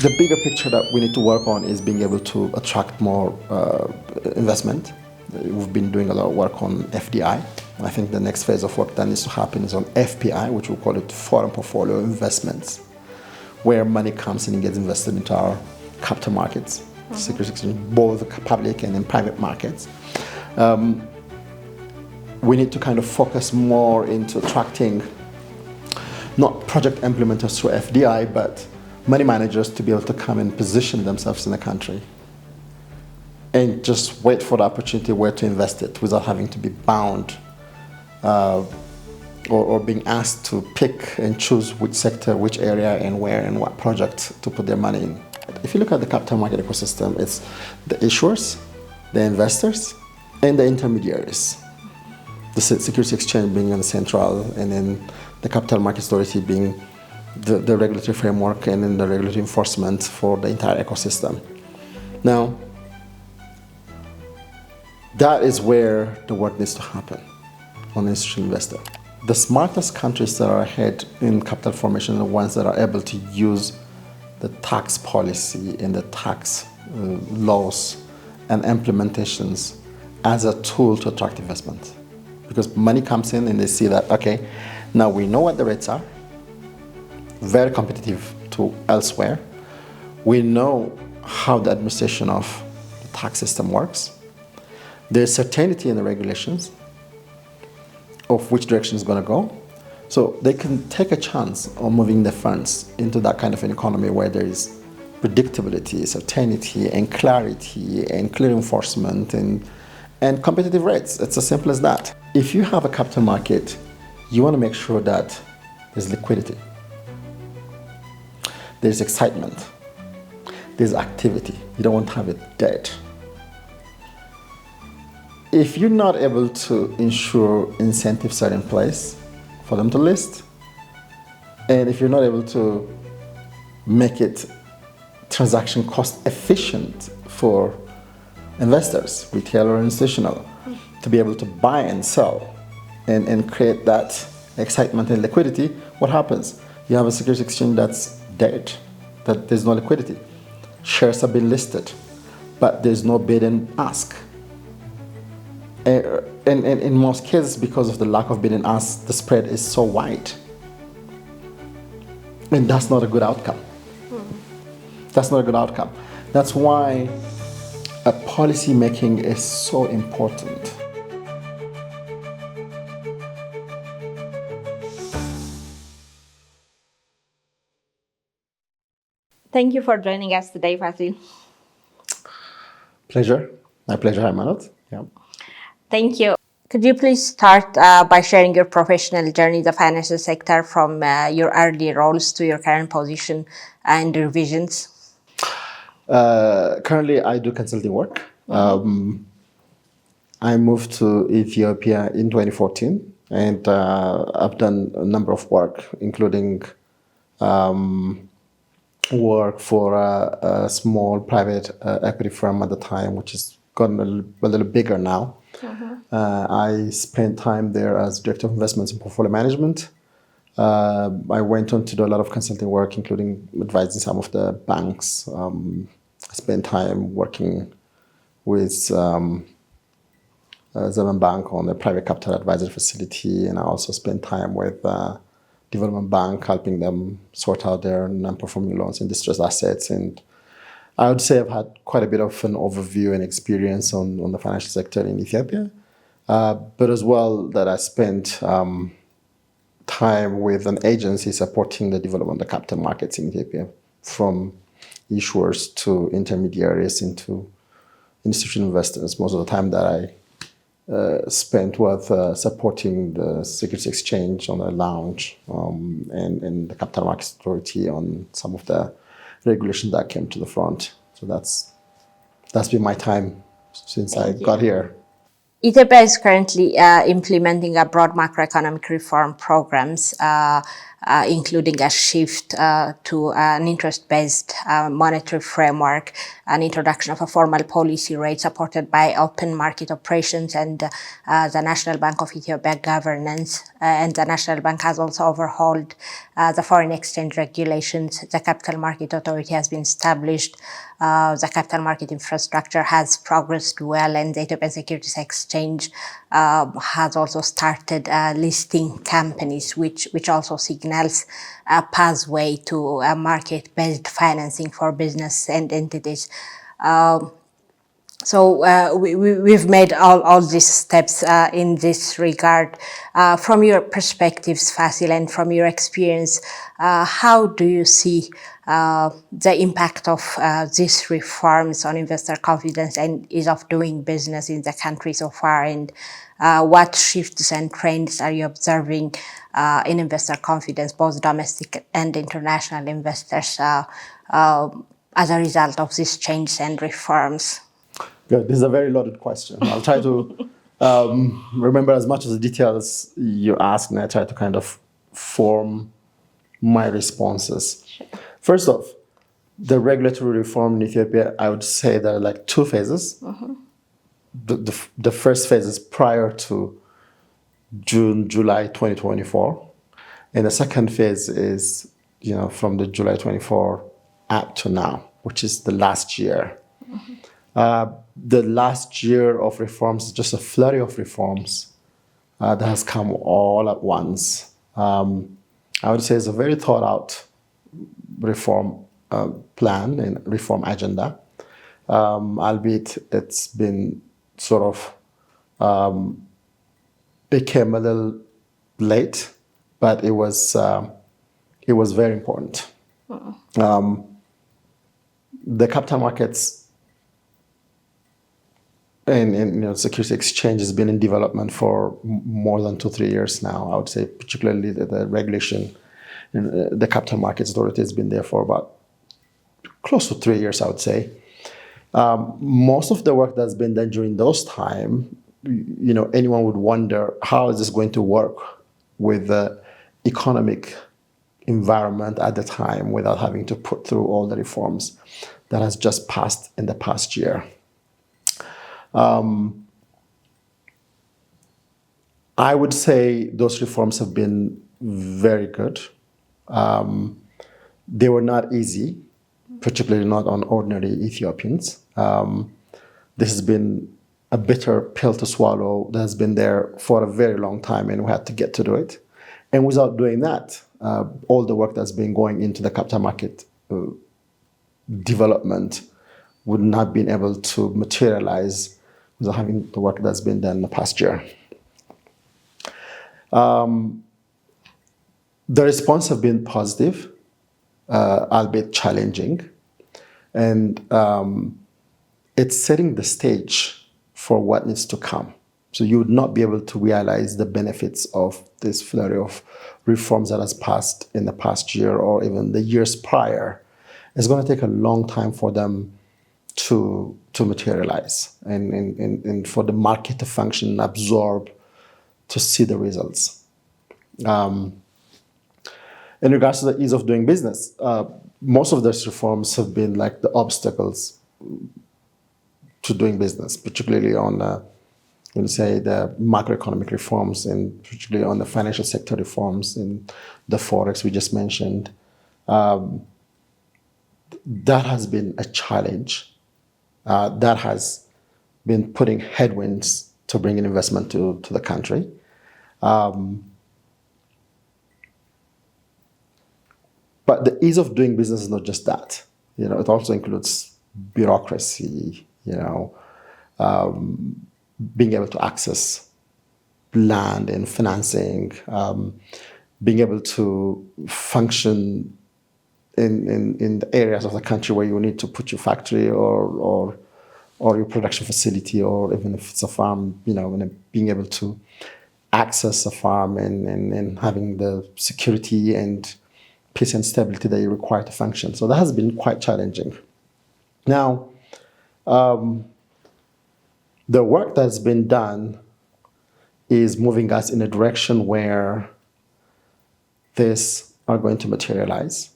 The bigger picture that we need to work on is being able to attract more investment. We've been doing a lot of work on FDI. I think the next phase of work that needs to happen is on FPI, which we'll call it Foreign Portfolio Investments, where money comes in and gets invested into our capital markets, securities exchange, both public and in private markets. We need to kind of focus more into attracting not project implementers through FDI, but money managers to be able to come and position themselves in the country and just wait for the opportunity where to invest it without having to be bound or being asked to pick and choose which sector, which area, and where and what project to put their money in. If you look at the capital market ecosystem, it's the issuers, the investors, and the intermediaries. The Securities Exchange being on the central, and then the Capital Markets Authority being the regulatory framework, and then the regulatory enforcement for the entire ecosystem. Now, that is where the work needs to happen on the institutional investor. The smartest countries that are ahead in capital formation are the ones that are able to use the tax policy and the tax laws and implementations as a tool to attract investment. Because money comes in and they see that, okay, now we know what the rates are, very competitive to elsewhere. We know how the administration of the tax system works. There's certainty in the regulations of which direction it's going to go. So they can take a chance on moving their funds into that kind of an economy where there is predictability, certainty, and clarity, and clear enforcement, and competitive rates. It's as simple as that. If you have a capital market, you want to make sure that there's liquidity, there's excitement, there's activity. You don't want to have it dead. If you're not able to ensure incentives are in place for them to list, and if you're not able to make it transaction cost efficient for investors, retail or institutional, to be able to buy and sell and create that excitement and liquidity, what happens? You have a securities exchange that's dead, that there's no liquidity. Shares have been listed, but there's no bid and ask. And in most cases, because of the lack of bid and ask, the spread is so wide. And that's not a good outcome. That's not a good outcome. That's why policy making is so important. Thank you for joining us today, Fassil. Pleasure. My pleasure, Haymanat. Yeah. Thank you. Could you please start by sharing your professional journey in the financial sector from your early roles to your current position and your visions? Currently, I do consulting work. I moved to Ethiopia in 2014, and I've done a number of work, including work for a small private equity firm at the time, which has gotten a little bigger now. I spent time there as Director of Investments and Portfolio Management. I went on to do a lot of consulting work, including advising some of the banks. I spent time working with Zaman Bank on the private capital advisory facility, and I also spent time with Development Bank, helping them sort out their non-performing loans and distressed assets. And I would say I've had quite a bit of an overview and experience on the financial sector in Ethiopia, but as well that I spent time with an agency supporting the development of the capital markets in Ethiopia, from issuers to intermediaries into institutional investors. Most of the time that I spent with supporting the Securities Exchange on the launch and the Capital Markets Authority on some of the regulations that came to the front. So that's been my time since I got here. Ethiopia is currently implementing a broad macroeconomic reform programs including a shift to an interest-based monetary framework, an introduction of a formal policy rate supported by open market operations, and the National Bank of Ethiopia governance. And the National Bank has also overhauled the foreign exchange regulations. The Capital Market Authority has been established. The capital market infrastructure has progressed well, and the Ethiopian Securities Exchange has also started listing companies, which also signals a pathway to a market-based financing for business and entities. We've made all these steps in this regard. From your perspectives, Fassil, and from your experience, how do you see the impact of these reforms on investor confidence and ease of doing business in the country so far? And what shifts and trends are you observing in investor confidence, both domestic and international investors, as a result of these changes and reforms? Good. This is a very loaded question. I'll try to remember as much of the details you asked, and I try to kind of form my responses. Sure. First off, the regulatory reform in Ethiopia, I would say there are like two phases. Mm-hmm. The first phase is prior to July 2024. And the second phase is, from the July 24 up to now, which is the last year. Mm-hmm. The last year of reforms is just a flurry of reforms that has come all at once. I would say it's a very thought out reform plan and reform agenda, albeit it's been sort of became a little late, but it was very important. Uh-uh. The capital markets and security exchange has been in development for more than 2-3 years now. I would say particularly the regulation, the Capital Markets Authority has been there for about close to 3 years, I would say. Most of the work that's been done during those time, anyone would wonder, how is this going to work with the economic environment at the time without having to put through all the reforms that has just passed in the past year. I would say those reforms have been very good. They were not easy, particularly not on ordinary Ethiopians. This has been a bitter pill to swallow that has been there for a very long time, and we had to get to do it. And without doing that, all the work that's been going into the capital market development would not been able to materialize without having the work that's been done in the past year. The response have been positive, albeit challenging, and it's setting the stage for what needs to come. So you would not be able to realize the benefits of this flurry of reforms that has passed in the past year or even the years prior. It's going to take a long time for them to materialize and for the market to function and absorb, to see the results. In regards to the ease of doing business, most of those reforms have been like the obstacles to doing business, particularly on the macroeconomic reforms and particularly on the financial sector reforms and the forex we just mentioned. That has been a challenge. That has been putting headwinds to bring in investment to the country. But the ease of doing business is not just that. It also includes bureaucracy, being able to access land and financing, being able to function in the areas of the country where you need to put your factory or your production facility, or even if it's a farm, being able to access a farm and having the security and peace and stability that you require to function. So that has been quite challenging. Now, the work that's been done is moving us in a direction where this are going to materialize,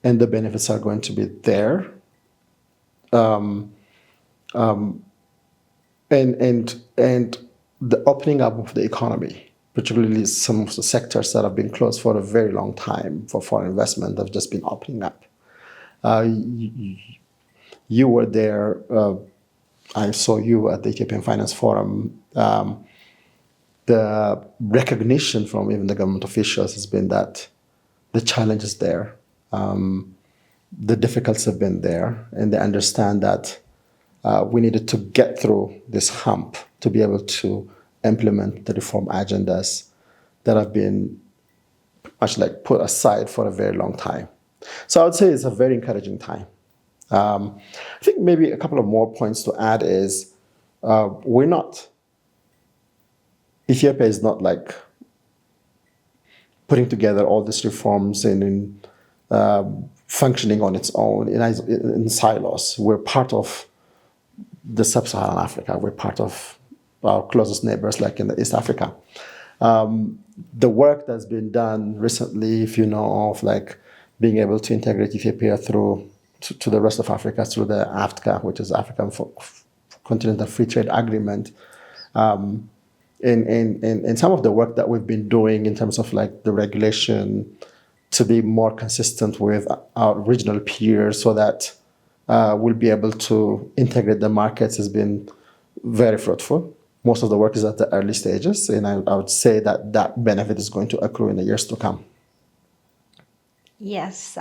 and the benefits are going to be there. And the opening up of the economy, particularly some of the sectors that have been closed for a very long time for foreign investment, have just been opening up. You were there. I saw you at the Ethiopian Finance Forum. The recognition from even the government officials has been that the challenge is there. The difficulties have been there, and they understand that we needed to get through this hump to be able to implement the reform agendas that have been much like put aside for a very long time. So I would say it's a very encouraging time. I think maybe a couple of more points to add is Ethiopia is not like putting together all these reforms and functioning on its own in silos. We're part of the sub-Saharan Africa. We're part of our closest neighbors, like in East Africa. The work that's been done recently, if you know of, like being able to integrate Ethiopia through to the rest of Africa through the AFTA, which is African Continental Free Trade Agreement, and some of the work that we've been doing in terms of like the regulation to be more consistent with our regional peers so that we'll be able to integrate the markets has been very fruitful. Most of the work is at the early stages, and I would say that that benefit is going to accrue in the years to come. Yes,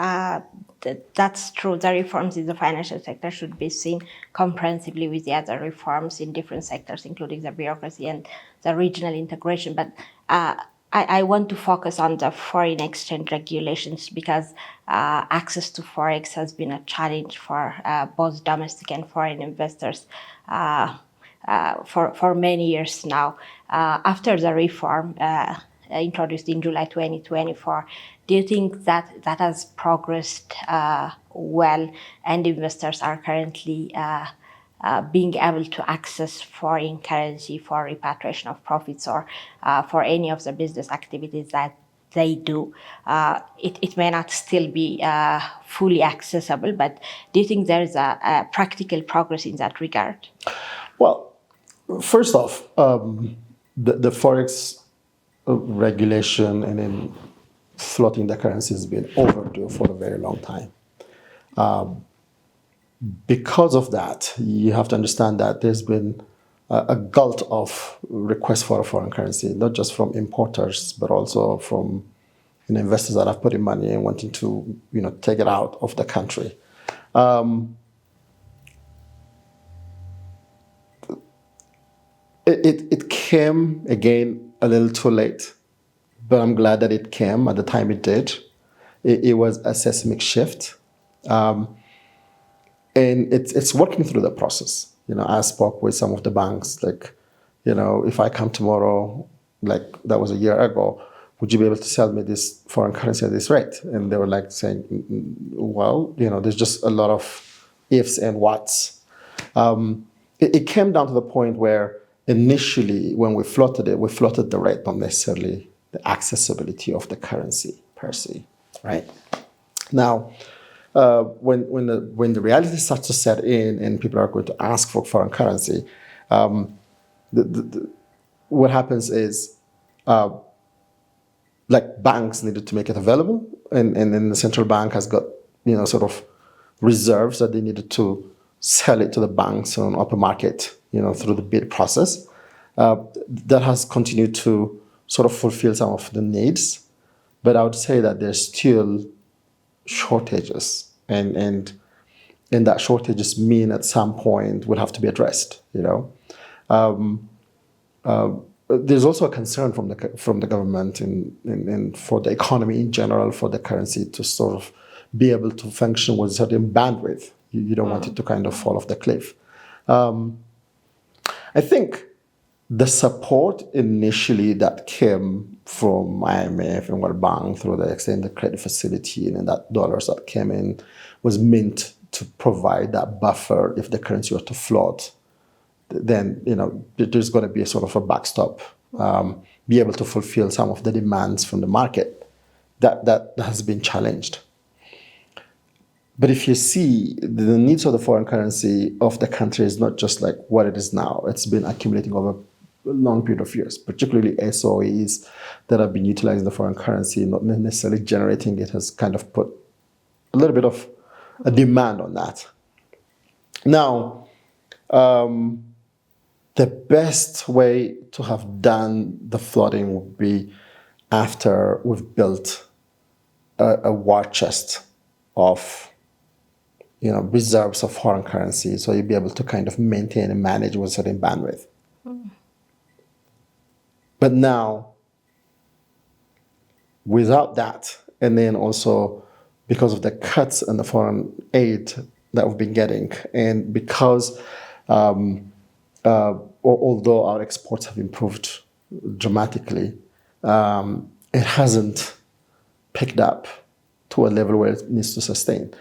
that's true. The reforms in the financial sector should be seen comprehensively with the other reforms in different sectors, including the bureaucracy and the regional integration. But I want to focus on the foreign exchange regulations because access to forex has been a challenge for both domestic and foreign investors for many years now. After the reform introduced in July 2024, do you think that has progressed well and investors are currently being able to access foreign currency for repatriation of profits or for any of the business activities that they do? It may not still be fully accessible, but do you think there's a practical progress in that regard? Well, first off, the forex regulation and then floating the currency has been overdue for a very long time. Because of that, you have to understand that there's been a glut of requests for a foreign currency, not just from importers, but also from investors that have put in money and wanting to take it out of the country. It came again a little too late, but I'm glad that it came at the time it did. It was a seismic shift. And it's working through the process. I spoke with some of the banks, like, if I come tomorrow, like that was a year ago, would you be able to sell me this foreign currency at this rate? And they were like saying, well, there's just a lot of ifs and whats. It came down to the point where initially when we floated the rate, not necessarily the accessibility of the currency per se, right? Now, when the reality starts to set in and people are going to ask for foreign currency, what happens is like banks needed to make it available, and then the central bank has got sort of reserves that they needed to sell it to the banks on open market, through the bid process. That has continued to sort of fulfill some of the needs, but I would say that there's still shortages, and that shortages mean at some point will have to be addressed. There's also a concern from the government and for the economy in general, for the currency to sort of be able to function with a certain bandwidth. You don't want it to kind of fall off the cliff. I think the support initially that came from IMF and World Bank through the extended credit facility and that dollars that came in was meant to provide that buffer if the currency were to float. Then there's going to be a sort of a backstop, be able to fulfill some of the demands from the market that has been challenged. But if you see, the needs of the foreign currency of the country is not just like what it is now. It's been accumulating over a long period of years, particularly SOEs that have been utilizing the foreign currency, not necessarily generating it, has kind of put a little bit of a demand on that. Now, the best way to have done the flooding would be after we've built a war chest of reserves of foreign currency, so you'll be able to kind of maintain and manage with a certain bandwidth. But now, without that, and then also because of the cuts in the foreign aid that we've been getting, and because although our exports have improved dramatically, it hasn't picked up to a level where it needs to sustain.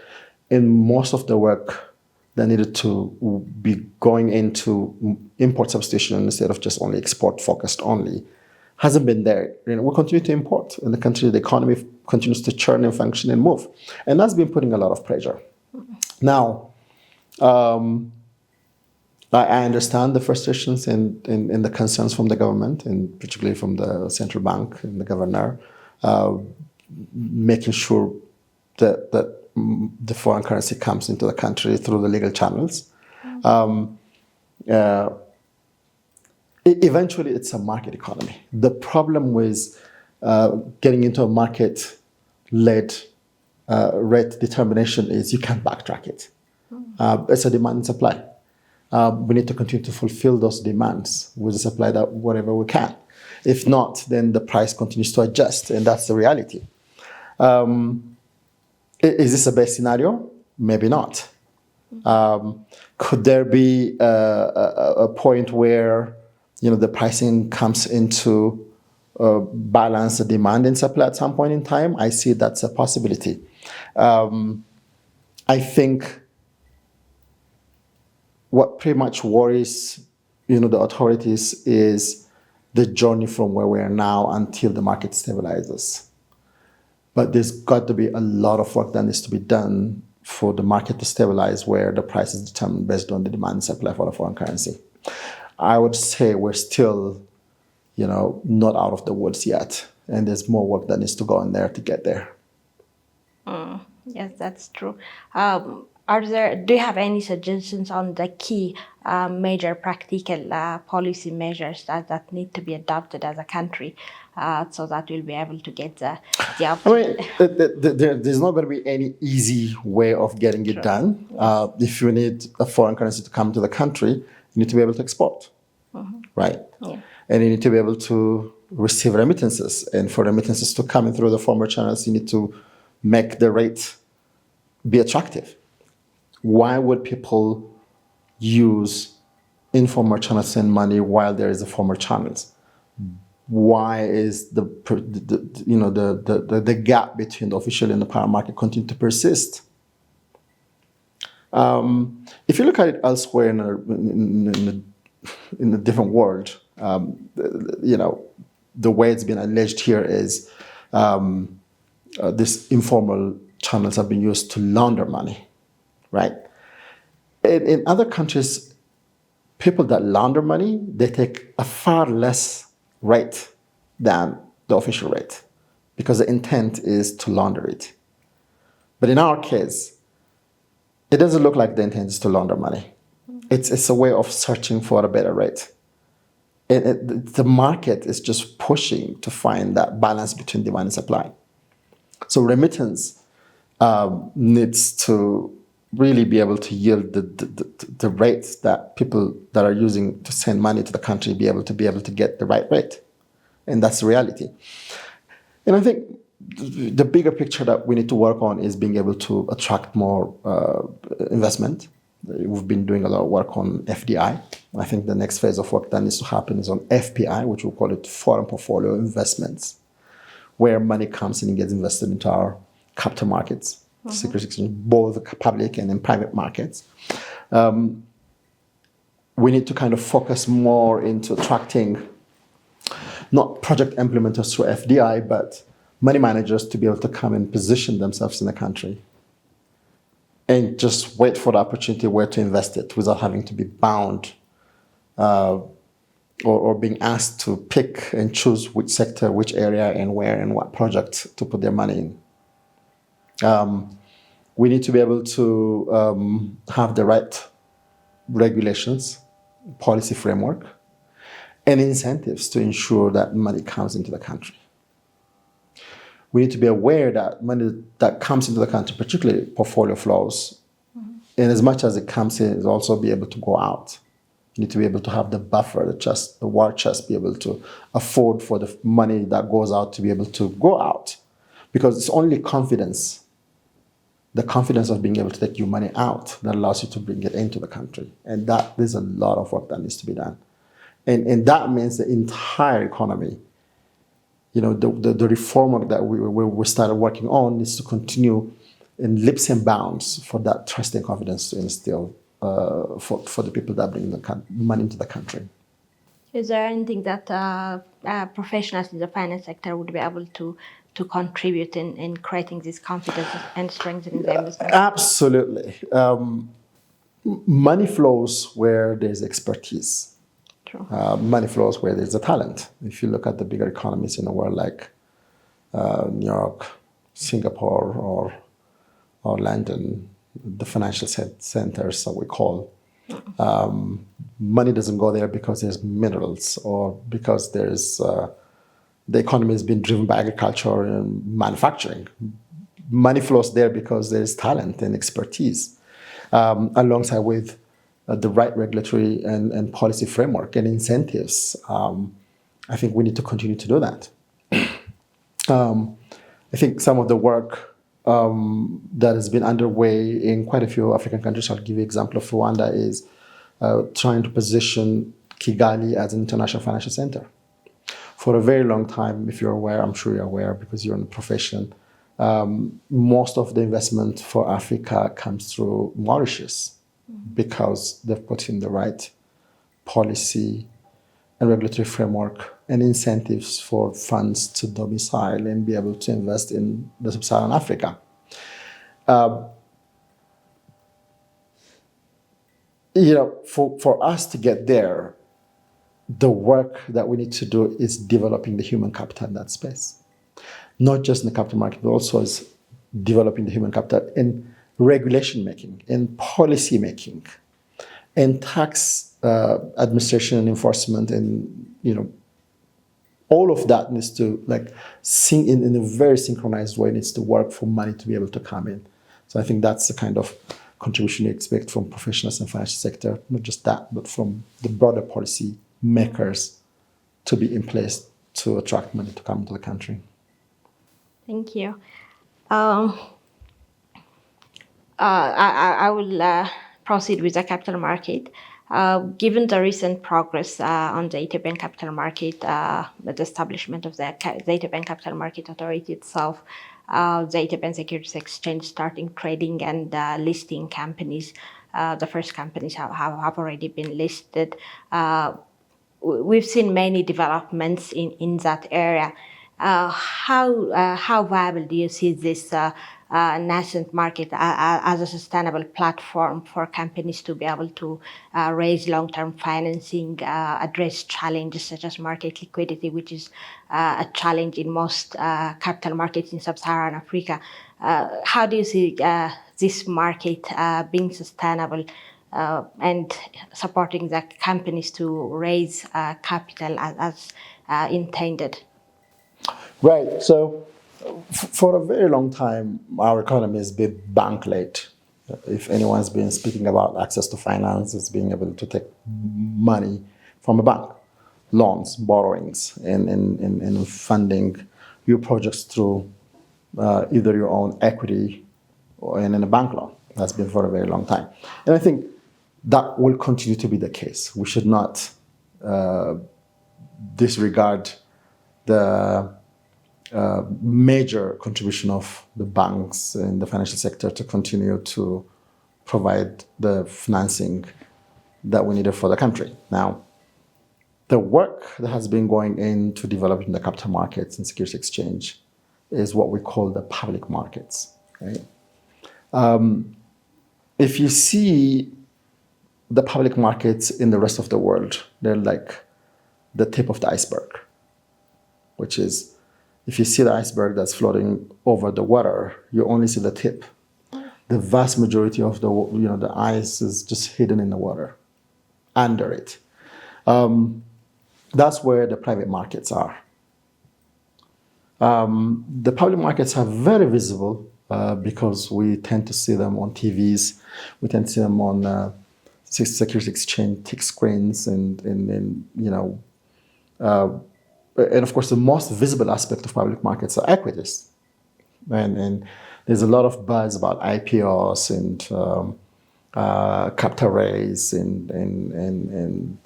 And most of the work that needed to be going into import substitution instead of just only export focused only hasn't been there. We continue to import in the country. The economy continues to churn and function and move. And that's been putting a lot of pressure. Now, I understand the frustrations and the concerns from the government, and particularly from the central bank and the governor, making sure that the foreign currency comes into the country through the legal channels. Eventually, it's a market economy. The problem with getting into a market-led rate determination is you can't backtrack it. It's a demand and supply. We need to continue to fulfill those demands with the supply that whatever we can. If not, then the price continues to adjust, and that's the reality. Is this a best scenario? Maybe not. Could there be a point where the pricing comes into balance the demand and supply at some point in time? I see that's a possibility. I think what pretty much worries the authorities is the journey from where we are now until the market stabilizes. But there's got to be a lot of work that needs to be done for the market to stabilize, where the price is determined based on the demand and supply for the foreign currency. I would say we're still, not out of the woods yet, and there's more work that needs to go in there to get there. Yes, that's true. Do you have any suggestions on the key major practical policy measures that need to be adopted as a country so that we'll be able to get the there's not going to be any easy way of getting it done. Yes. If you need a foreign currency to come to the country, you need to be able to export, right? Yeah. And you need to be able to receive remittances. And for remittances to come in through the former channels, you need to make the rate be attractive. Why would people use informal channels to send money while there is a formal channels? Why is the gap between the official and the power market continue to persist? If you look at it elsewhere in a different world, the way it's been alleged here is these informal channels have been used to launder money, right? In other countries, people that launder money, they take a far less rate than the official rate because the intent is to launder it. But in our case, it doesn't look like the intent is to launder money. It's a way of searching for a better rate. The market is just pushing to find that balance between demand and supply. So remittance needs to really be able to yield the rates that people that are using to send money to the country be able to get the right rate. And that's the reality. And I think the bigger picture that we need to work on is being able to attract more investment. We've been doing a lot of work on FDI. I think the next phase of work that needs to happen is on FPI, which we'll call it foreign portfolio investments, where money comes in and gets invested into our capital markets, securities exchange, both public and in private markets. We need to kind of focus more into attracting not project implementers through FDI, but money managers to be able to come and position themselves in the country and just wait for the opportunity where to invest it without having to be bound or being asked to pick and choose which sector, which area, and where and what project to put their money in. We need to be able to have the right regulations, policy framework, and incentives to ensure that money comes into the country. We need to be aware that money that comes into the country, particularly portfolio flows, and as much as it comes in, is also be able to go out. You need to be able to have the buffer, the war chest, be able to afford for the money that goes out to be able to go out. Because it's only confidence, the confidence of being able to take your money out, that allows you to bring it into the country. And that there's a lot of work that needs to be done. And that means the entire economy. The reform work that we started working on needs to continue in leaps and bounds for that trust and confidence to instill for the people that bring the money into the country. Is there anything that professionals in the finance sector would be able to contribute in creating this confidence and strengthening the investment? Absolutely. Money flows where there's expertise. True. Money flows where there's a talent. If you look at the bigger economies in the world, like New York, Singapore, or London, the financial centers that we call, money doesn't go there because there's minerals or because there's the economy has been driven by agriculture and manufacturing. Money flows there because there's talent and expertise, alongside with the right regulatory and policy framework and incentives. I think we need to continue to do that. I think some of the work that has been underway in quite a few African countries, I'll give you an example of Rwanda, is trying to position Kigali as an international financial center. For a very long time, if you're aware, I'm sure you're aware because you're in the profession, most of the investment for Africa comes through Mauritius because they've put in the right policy and regulatory framework and incentives for funds to domicile and be able to invest in the sub-Saharan Africa. For us to get there, the work that we need to do is developing the human capital in that space. Not just in the capital market, but also as developing the human capital in regulation making, in policy making, in tax administration and enforcement, and all of that needs to sing in a very synchronized way. Needs to work for money to be able to come in. So I think that's the kind of contribution you expect from professionals in the financial sector. Not just that, but from the broader policy makers to be in place to attract money to come into the country. Thank you. I will proceed with the capital market. Given the recent progress on the Ethiopian capital market, the establishment of the Ethiopian Capital Market Authority itself, the Ethiopian Securities Exchange starting trading and listing companies, the first companies have already been listed. We've seen many developments in that area. How viable do you see this nascent market as a sustainable platform for companies to be able to raise long-term financing, address challenges such as market liquidity, which is a challenge in most capital markets in sub-Saharan Africa? How do you see this market being sustainable and supporting the companies to raise capital as intended? Right. So for a very long time, our economy has been bank-led. If anyone's been speaking about access to finance, it's being able to take money from a bank, loans, borrowings, and funding your projects through either your own equity or in a bank loan. That's been for a very long time. And I think that will continue to be the case. We should not disregard the major contribution of the banks and the financial sector to continue to provide the financing that we needed for the country. Now, the work that has been going into developing the capital markets and securities exchange is what we call the public markets. Right? If you see the public markets in the rest of the world, they're like the tip of the iceberg, which is if you see the iceberg that's floating over the water, you only see the tip. The vast majority of the ice is just hidden in the water, under it. That's where the private markets are. The public markets are very visible because we tend to see them on TVs. We tend to see them on security exchange tick screens, and of course, the most visible aspect of public markets are equities. And there's a lot of buzz about IPOs and capital raise, and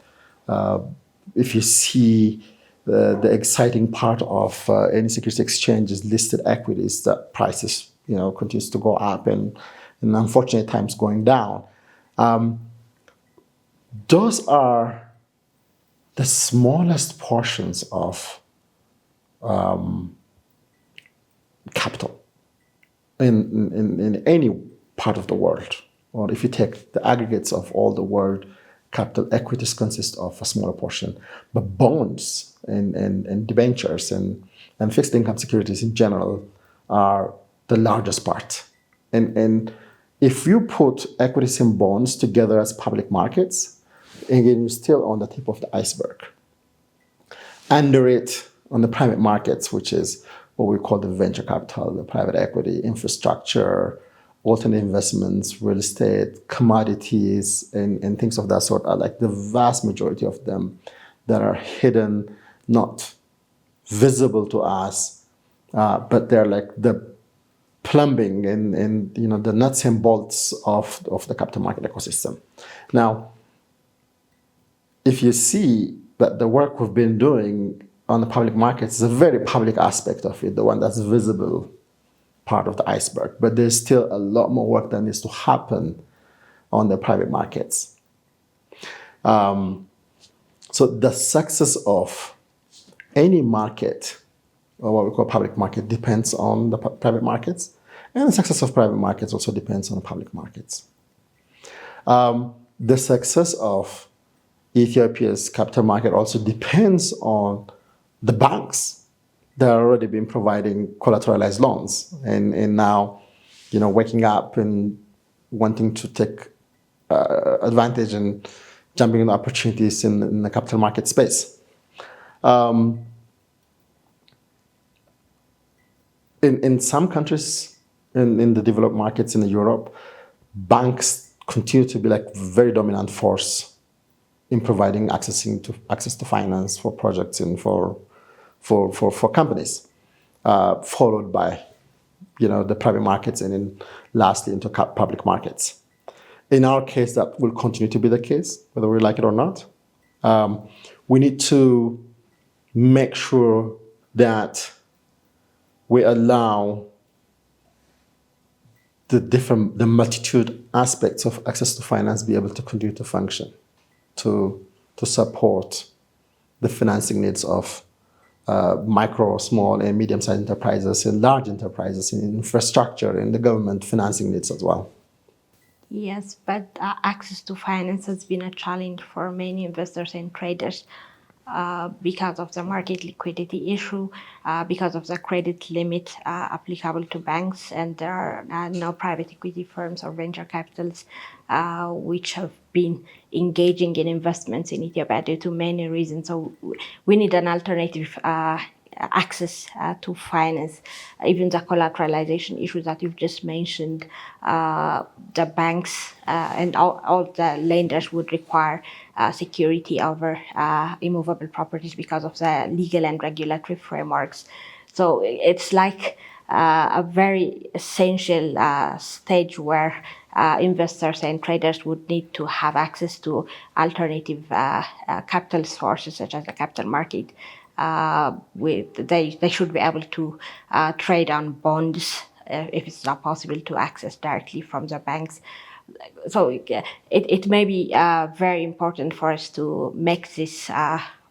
if you see the exciting part of any security exchange is listed equities, that prices continues to go up, and in unfortunate times going down. Those are the smallest portions of capital in any part of the world. Or if you take the aggregates of all the world, capital equities consist of a smaller portion. But bonds and debentures and fixed income securities in general are the largest part. And if you put equities and bonds together as public markets, again, you're still on the tip of the iceberg. Under it, on the private markets, which is what we call the venture capital, the private equity, infrastructure, alternate investments, real estate, commodities, and things of that sort are like the vast majority of them that are hidden, not visible to us, but they're like the plumbing and the nuts and bolts of the capital market ecosystem. Now, if you see that the work we've been doing on the public markets is a very public aspect of it, the one that's visible part of the iceberg, but there's still a lot more work that needs to happen on the private markets. So the success of any market, or what we call public market, depends on the private markets, and the success of private markets also depends on the public markets. The success of Ethiopia's capital market also depends on the banks that are already been providing collateralized loans, and now, waking up and wanting to take advantage and jumping into opportunities in the capital market space. In some countries, in the developed markets in Europe, banks continue to be like very dominant force in providing access to finance for projects and for companies, followed by the private markets, and then lastly into public markets. In our case, that will continue to be the case, whether we like it or not. We need to make sure that we allow the multitude aspects of access to finance be able to continue to function, to support the financing needs of micro, small, and medium-sized enterprises, and large enterprises, in infrastructure, and the government financing needs as well. Yes, but access to finance has been a challenge for many investors and traders because of the market liquidity issue, because of the credit limit applicable to banks, and there are no private equity firms or venture capitals which have been engaging in investments in Ethiopia due to many reasons. So we need an alternative access to finance. Even the collateralization issues that you've just mentioned, the banks and all the lenders would require security over immovable properties because of the legal and regulatory frameworks. So it's like a very essential stage where investors and traders would need to have access to alternative capital sources such as the capital market. They should be able to trade on bonds if it's not possible to access directly from the banks. So it may be very important for us to make this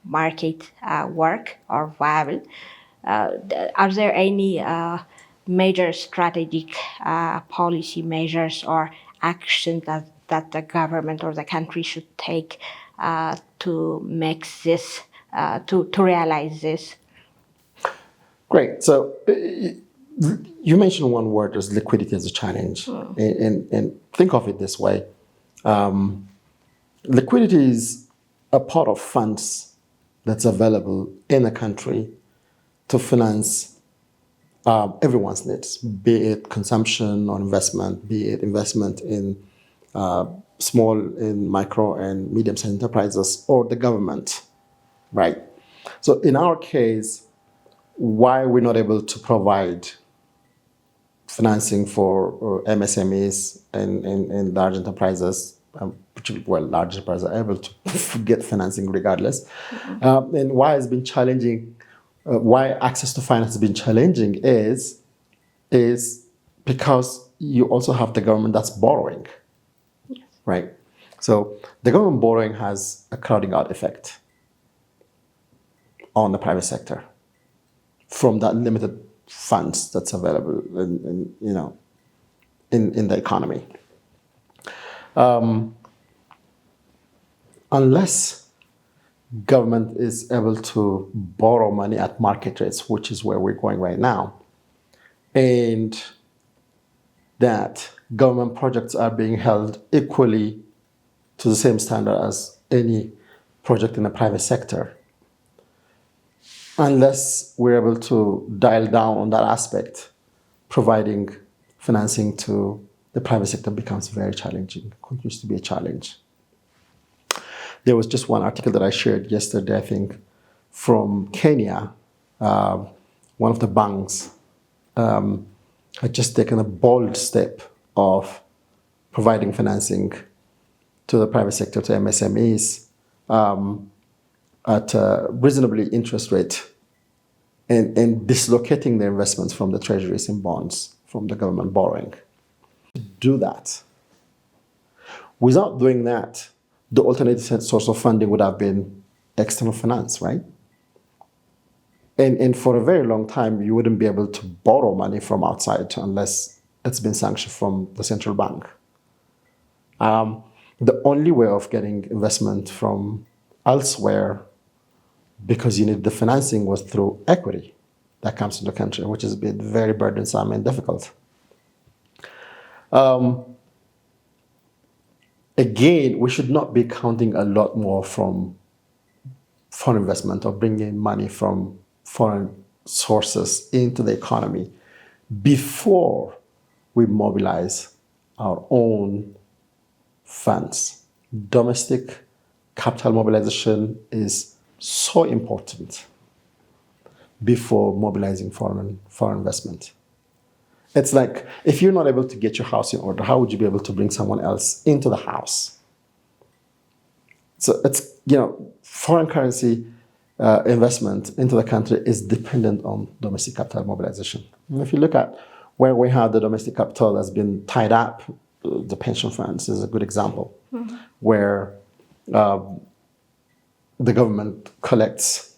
market work or viable. Are there any major strategic policy measures or action that the government or the country should take to make this, to realize this? Great. So you mentioned one word as liquidity as a challenge. And think of it this way. Liquidity is a pot of funds that's available in a country to finance everyone's needs, be it consumption or investment, be it investment in small, in micro and medium-sized enterprises or the government, right? So in our case, why we're not able to provide financing for MSMEs and large enterprises, large enterprises are able to get financing regardless. And why it's been challenging, why access to finance has been challenging is because you also have the government that's borrowing, right? So the government borrowing has a crowding out effect on the private sector from that limited funds that's available in the economy. Unless government is able to borrow money at market rates, which is where we're going right now, and that government projects are being held equally to the same standard as any project in the private sector, unless we're able to dial down on that aspect, providing financing to the private sector becomes very challenging, continues to be a challenge. There was just one article that I shared yesterday, I think, from Kenya. One of the banks had just taken a bold step of providing financing to the private sector, to MSMEs, at a reasonably interest rate and dislocating their investments from the treasuries and bonds, from the government borrowing. To do that. Without doing that, the alternative source of funding would have been external finance, right? And for a very long time, you wouldn't be able to borrow money from outside unless it's been sanctioned from the central bank. The only way of getting investment from elsewhere, because you need the financing, was through equity that comes to the country, which has been very burdensome and difficult. Again, we should not be counting a lot more from foreign investment or bringing money from foreign sources into the economy before we mobilize our own funds. Domestic capital mobilization is so important before mobilizing foreign investment. It's like, if you're not able to get your house in order, how would you be able to bring someone else into the house? So it's, foreign currency investment into the country is dependent on domestic capital mobilization. And if you look at where we have the domestic capital that's been tied up, the pension funds is a good example, where the government collects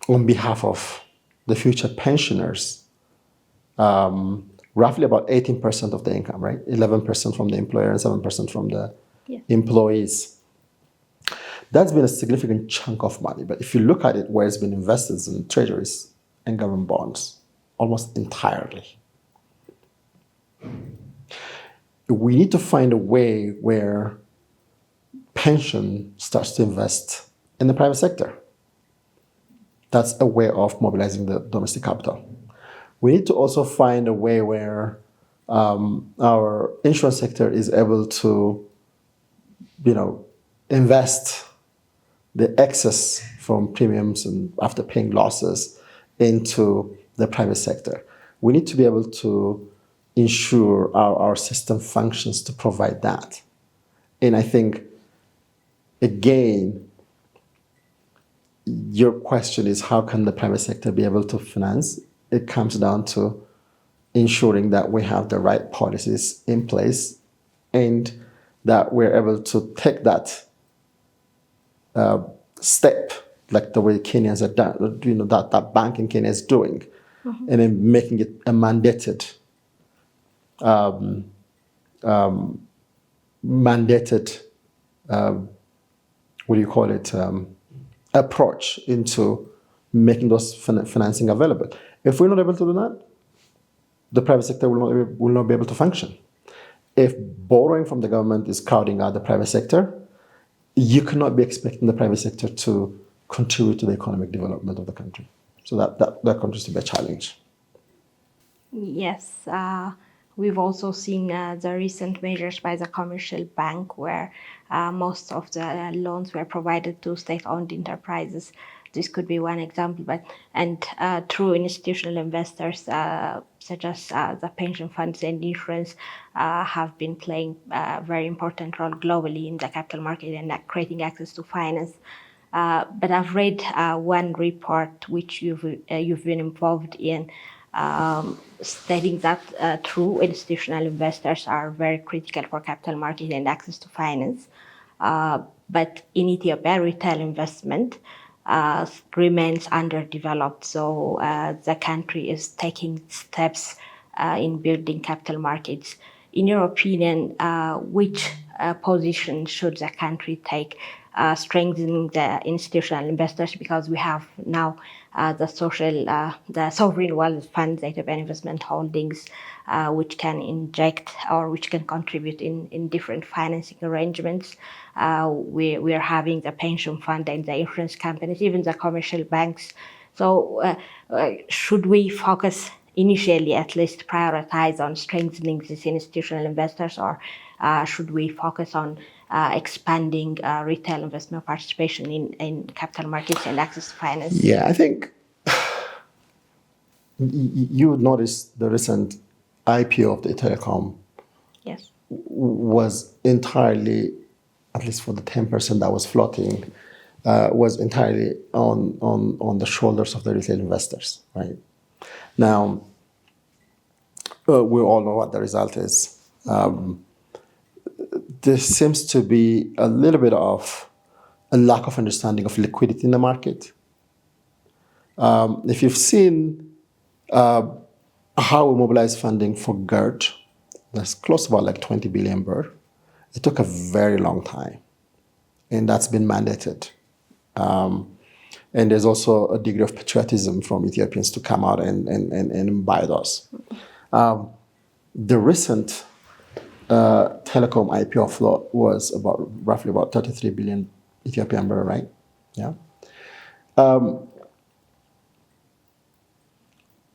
on behalf of the future pensioners roughly about 18% of the income, right? 11% from the employer and 7% from the employees. That's been a significant chunk of money. But if you look at it, where it's been invested in treasuries and government bonds, almost entirely. We need to find a way where pension starts to invest in the private sector. That's a way of mobilizing the domestic capital. We need to also find a way where our insurance sector is able to, invest the excess from premiums and after paying losses into the private sector. We need to be able to ensure our system functions to provide that. And I think, again, your question is, how can the private sector be able to finance? It comes down to ensuring that we have the right policies in place and that we're able to take that step like the way Kenyans are done, that bank in Kenya is doing, and then making it a mandated what do you call it, approach into making those financing available. If we're not able to do that, the private sector will not be able to function. If borrowing from the government is crowding out the private sector, you cannot be expecting the private sector to contribute to the economic development of the country. So that continues to be a challenge. Yes, we've also seen the recent measures by the commercial bank where most of the loans were provided to state-owned enterprises. This could be one example, and through institutional investors such as the pension funds and insurance have been playing a very important role globally in the capital market and creating access to finance. But I've read one report which you've been involved in, stating that true institutional investors are very critical for capital market and access to finance. But in Ethiopia, retail investment remains underdeveloped. So the country is taking steps in building capital markets. In your opinion, which position should the country take strengthening the institutional investors, because we have now the sovereign wealth fund, the Ethiopian Investment Holdings, which can inject or which can contribute in different financing arrangements. We are having the pension fund and the insurance companies, even the commercial banks. So should we focus initially, at least prioritize on strengthening these institutional investors, or should we focus on expanding retail investment participation in capital markets and access to finance? Yeah, I think you would notice the recent IPO of the Telecom. Yes. Was entirely, at least for the 10% that was floating, was entirely on the shoulders of the retail investors, right? Now, we all know what the result is. There seems to be a little bit of a lack of understanding of liquidity in the market. If you've seen how we mobilize funding for GERD, that's close to about like 20 billion birr. It took a very long time, and that's been mandated. And there's also a degree of patriotism from Ethiopians to come out and buy those. The recent Telecom IPO float was roughly about 33 billion Ethiopian birr, right? Yeah.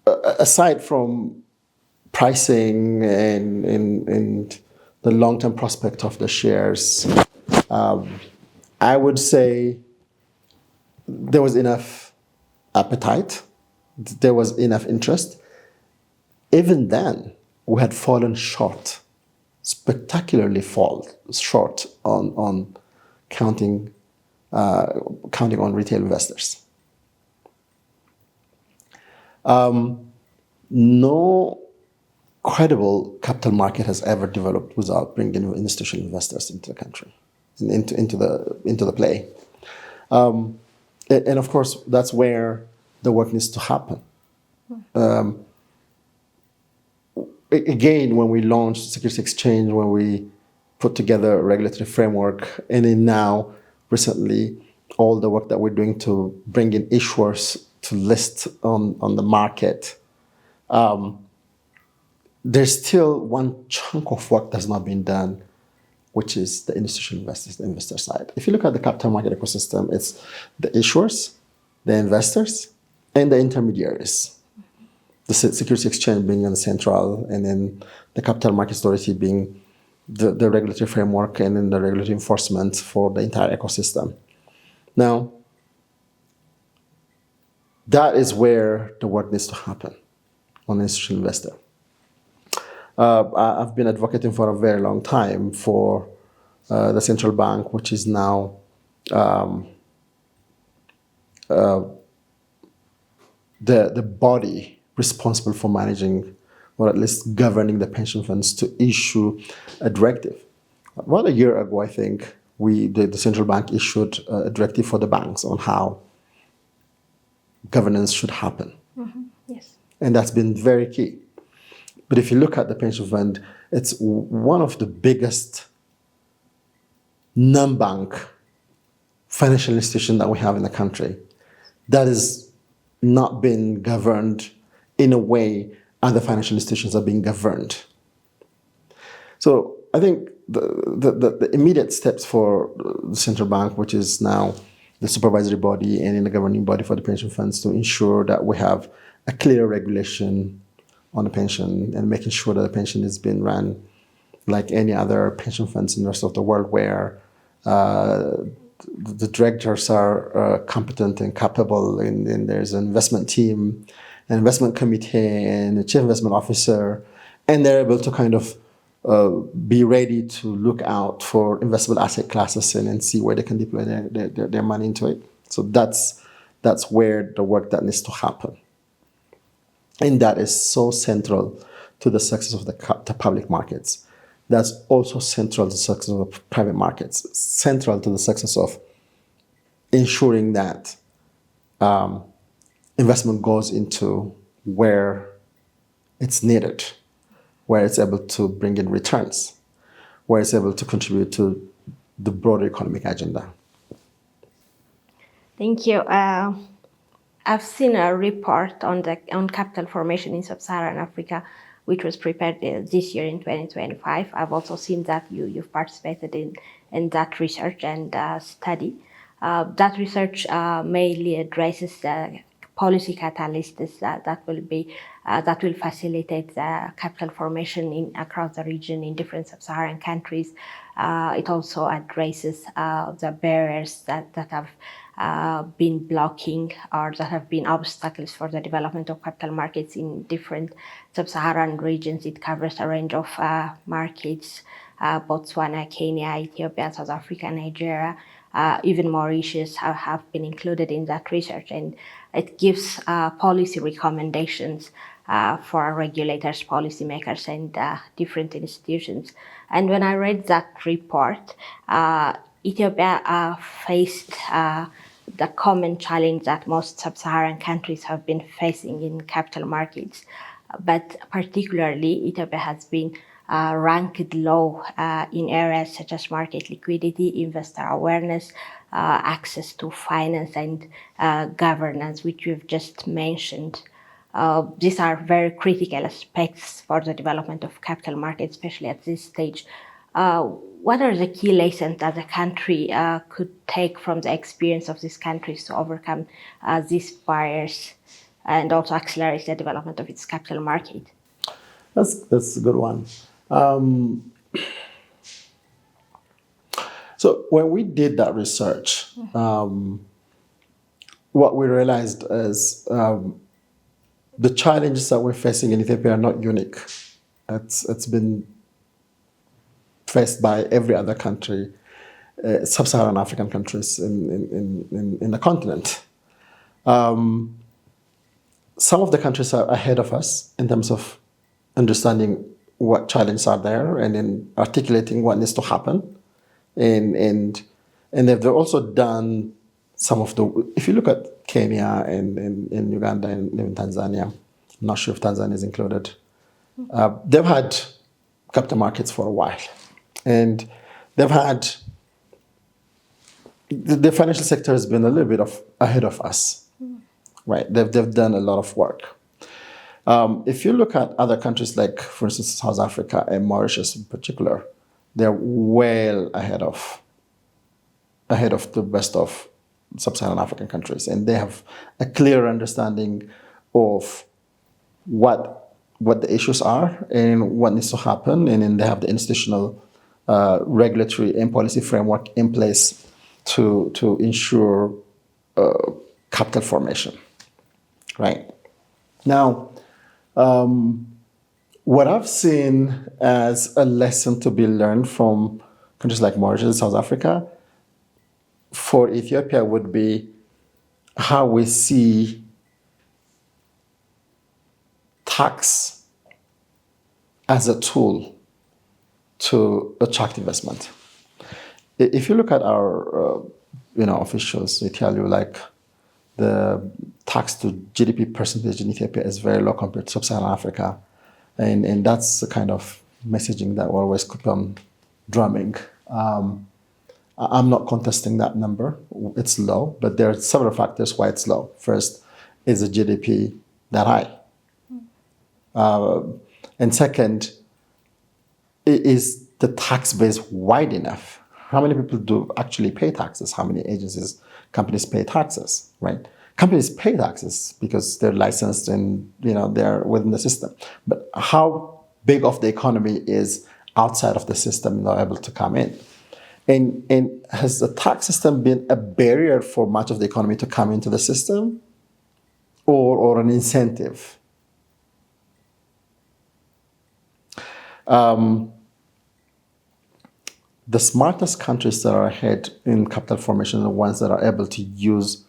Aside from pricing and the long-term prospect of the shares, I would say there was enough appetite, there was enough interest. Even then, we had fallen short, spectacularly short on counting on retail investors. No credible capital market has ever developed without bringing institutional investors into the country, into the play. And of course, that's where the work needs to happen. Again, when we launched Securities Exchange, when we put together a regulatory framework, and then now, recently, all the work that we're doing to bring in issuers to list on the market, there's still one chunk of work that's not been done, which is the institutional investors, the investor side. If you look at the capital market ecosystem, it's the issuers, the investors, and the intermediaries. The Securities Exchange being in the central, and then the Capital Markets Authority being the regulatory framework, and then the regulatory enforcement for the entire ecosystem. Now, that is where the work needs to happen on the institutional investor. I've been advocating for a very long time for the central bank, which is now the body responsible for managing, or at least governing, the pension funds, to issue a directive. About a year ago, I think, the central bank issued a directive for the banks on how governance should happen. Yes. And that's been very key. But if you look at the pension fund, it's one of the biggest non-bank financial institutions that we have in the country that is not being governed in a way other financial institutions are being governed. So I think the immediate steps for the central bank, which is now the supervisory body and in the governing body for the pension funds, to ensure that we have a clear regulation on the pension and making sure that the pension is being run like any other pension funds in the rest of the world, where the directors are competent and capable, and there's an investment team, an investment committee, and a chief investment officer, and they're able to kind of be ready to look out for investable asset classes and see where they can deploy their money into it. So that's where the work that needs to happen. And that is so central to the success of the public markets. That's also central to the success of the private markets, central to the success of ensuring that investment goes into where it's needed, where it's able to bring in returns, where it's able to contribute to the broader economic agenda. Thank you. I've seen a report on capital formation in sub-Saharan Africa, which was prepared this year in 2025. I've also seen that you've participated in that research and study. That research mainly addresses policy catalysts that will facilitate the capital formation across the region in different sub-Saharan countries. It also addresses the barriers that have been blocking or that have been obstacles for the development of capital markets in different sub-Saharan regions. It covers a range of markets: Botswana, Kenya, Ethiopia, South Africa, Nigeria. Even Mauritius have been included in that research, and it gives policy recommendations for regulators, policymakers, and different institutions. And when I read that report, Ethiopia faced the common challenge that most sub-Saharan countries have been facing in capital markets. But particularly, Ethiopia has been ranked low in areas such as market liquidity, investor awareness, access to finance, and governance, which you've just mentioned. These are very critical aspects for the development of capital markets, especially at this stage. What are the key lessons that the country could take from the experience of these countries to overcome these barriers and also accelerate the development of its capital market? That's a good one. So when we did that research, what we realized is the challenges that we're facing in Ethiopia are not unique. It's been faced by every other country, sub-Saharan African countries in the continent. Some of the countries are ahead of us in terms of understanding what challenges are there and in articulating what needs to happen. And they've also done some of the, if you look at Kenya and Uganda and even Tanzania, I'm not sure if Tanzania is included, they've had capital markets for a while. And they've had, the financial sector has been a little bit ahead of us, right? They've done a lot of work. If you look at other countries like, for instance, South Africa and Mauritius in particular, they're well ahead of the rest of sub-Saharan African countries, and they have a clear understanding of what the issues are and what needs to happen, and then they have the institutional, regulatory, and policy framework in place to ensure capital formation. Right now, what I've seen as a lesson to be learned from countries like Mauritius and South Africa for Ethiopia would be how we see tax as a tool to attract investment. If you look at our officials, they tell you like The tax to GDP percentage in Ethiopia is very low compared to sub-Saharan Africa. And that's the kind of messaging that we always keep on drumming. I'm not contesting that number. It's low, but there are several factors why it's low. First, is the GDP that high? And second, is the tax base wide enough? How many people do actually pay taxes? How many agencies, companies pay taxes, right? Companies pay taxes because they're licensed and they're within the system. But how big of the economy is outside of the system and are able to come in? And has the tax system been a barrier for much of the economy to come into the system, or an incentive? The smartest countries that are ahead in capital formation are the ones that are able to use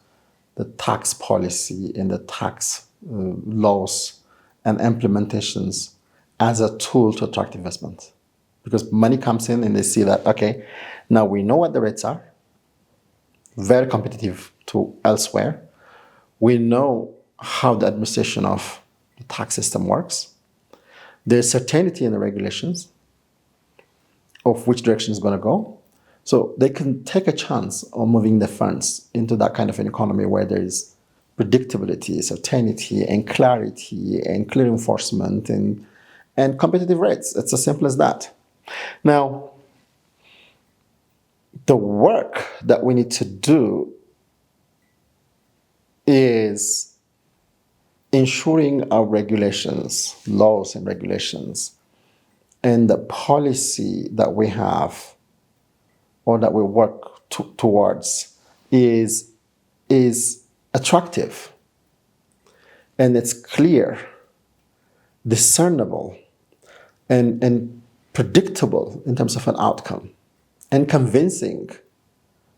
the tax policy and the tax laws and implementations as a tool to attract investment. Because money comes in and they see that, okay, now we know what the rates are, very competitive to elsewhere. We know how the administration of the tax system works. There's certainty in the regulations of which direction is going to go. So they can take a chance on moving the funds into that kind of an economy where there is predictability, certainty, and clarity, and clear enforcement, and competitive rates. It's as simple as that. Now, the work that we need to do is ensuring our regulations, laws and regulations, and the policy that we have or that we work towards is attractive, and it's clear, discernible, and predictable in terms of an outcome, and convincing,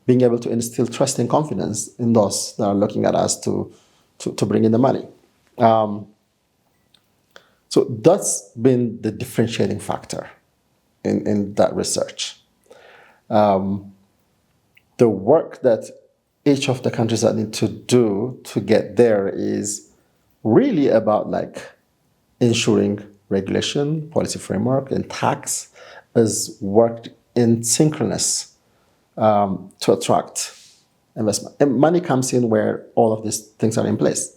being able to instill trust and confidence in those that are looking at us to bring in the money. So that's been the differentiating factor in that research. The work that each of the countries that need to do to get there is really about ensuring regulation, policy framework, and tax is worked in synchronous to attract investment. And money comes in where all of these things are in place.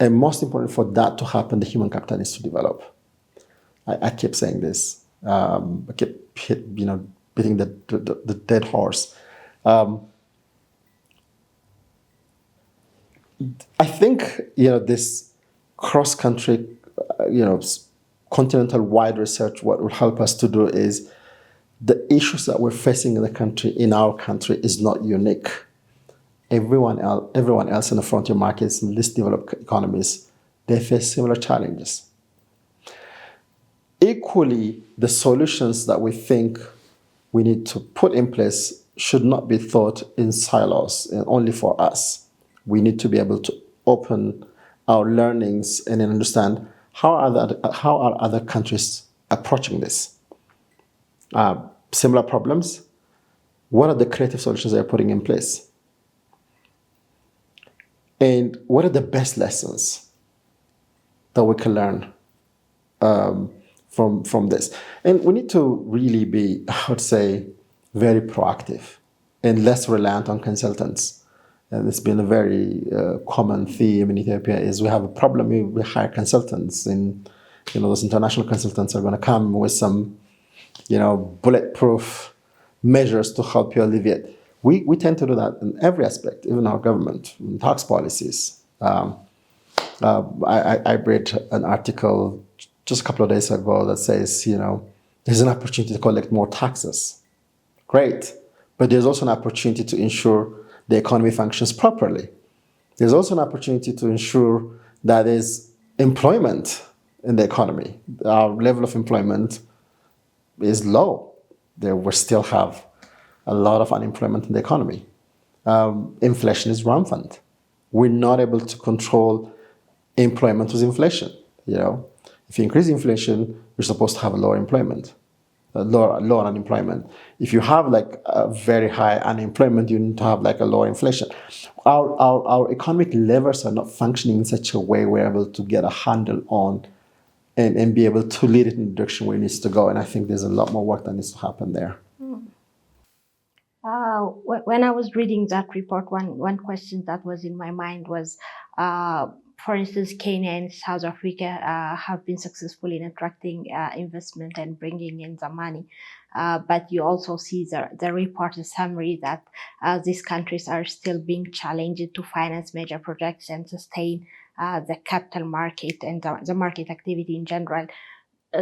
And most important, for that to happen, the human capital needs to develop. I keep saying this. I keep beating the dead horse. I think this cross-country, continental-wide research. What will help us to do is the issues that we're facing in our country, is not unique. Everyone else in the frontier markets, in least developed economies, they face similar challenges. Equally, the solutions that we think we need to put in place should not be thought in silos and only for us. We need to be able to open our learnings and then understand how are other countries approaching this. Similar problems. What are the creative solutions they're putting in place? And what are the best lessons that we can learn from this? And we need to really be, I would say, very proactive and less reliant on consultants. And it's been a very common theme in Ethiopia is we have a problem. We hire consultants, and those international consultants are going to come with some, bulletproof measures to help you alleviate. We tend to do that in every aspect, even our government, in tax policies. I read an article just a couple of days ago that says, there's an opportunity to collect more taxes. Great. But there's also an opportunity to ensure the economy functions properly. There's also an opportunity to ensure that there's employment in the economy. Our level of employment is low. We still have a lot of unemployment in the economy. Inflation is rampant. We're not able to control employment with inflation. If you increase inflation, you're supposed to have a lower employment. lower unemployment. If you have like a very high unemployment, you need to have like a lower inflation. Our economic levers are not functioning in such a way we're able to get a handle on and be able to lead it in the direction where it needs to go. And I think there's a lot more work that needs to happen there. When I was reading that report, one question that was in my mind was, for instance, Kenya and South Africa have been successful in attracting investment and bringing in the money. But you also see the report summary that these countries are still being challenged to finance major projects and sustain the capital market and the market activity in general.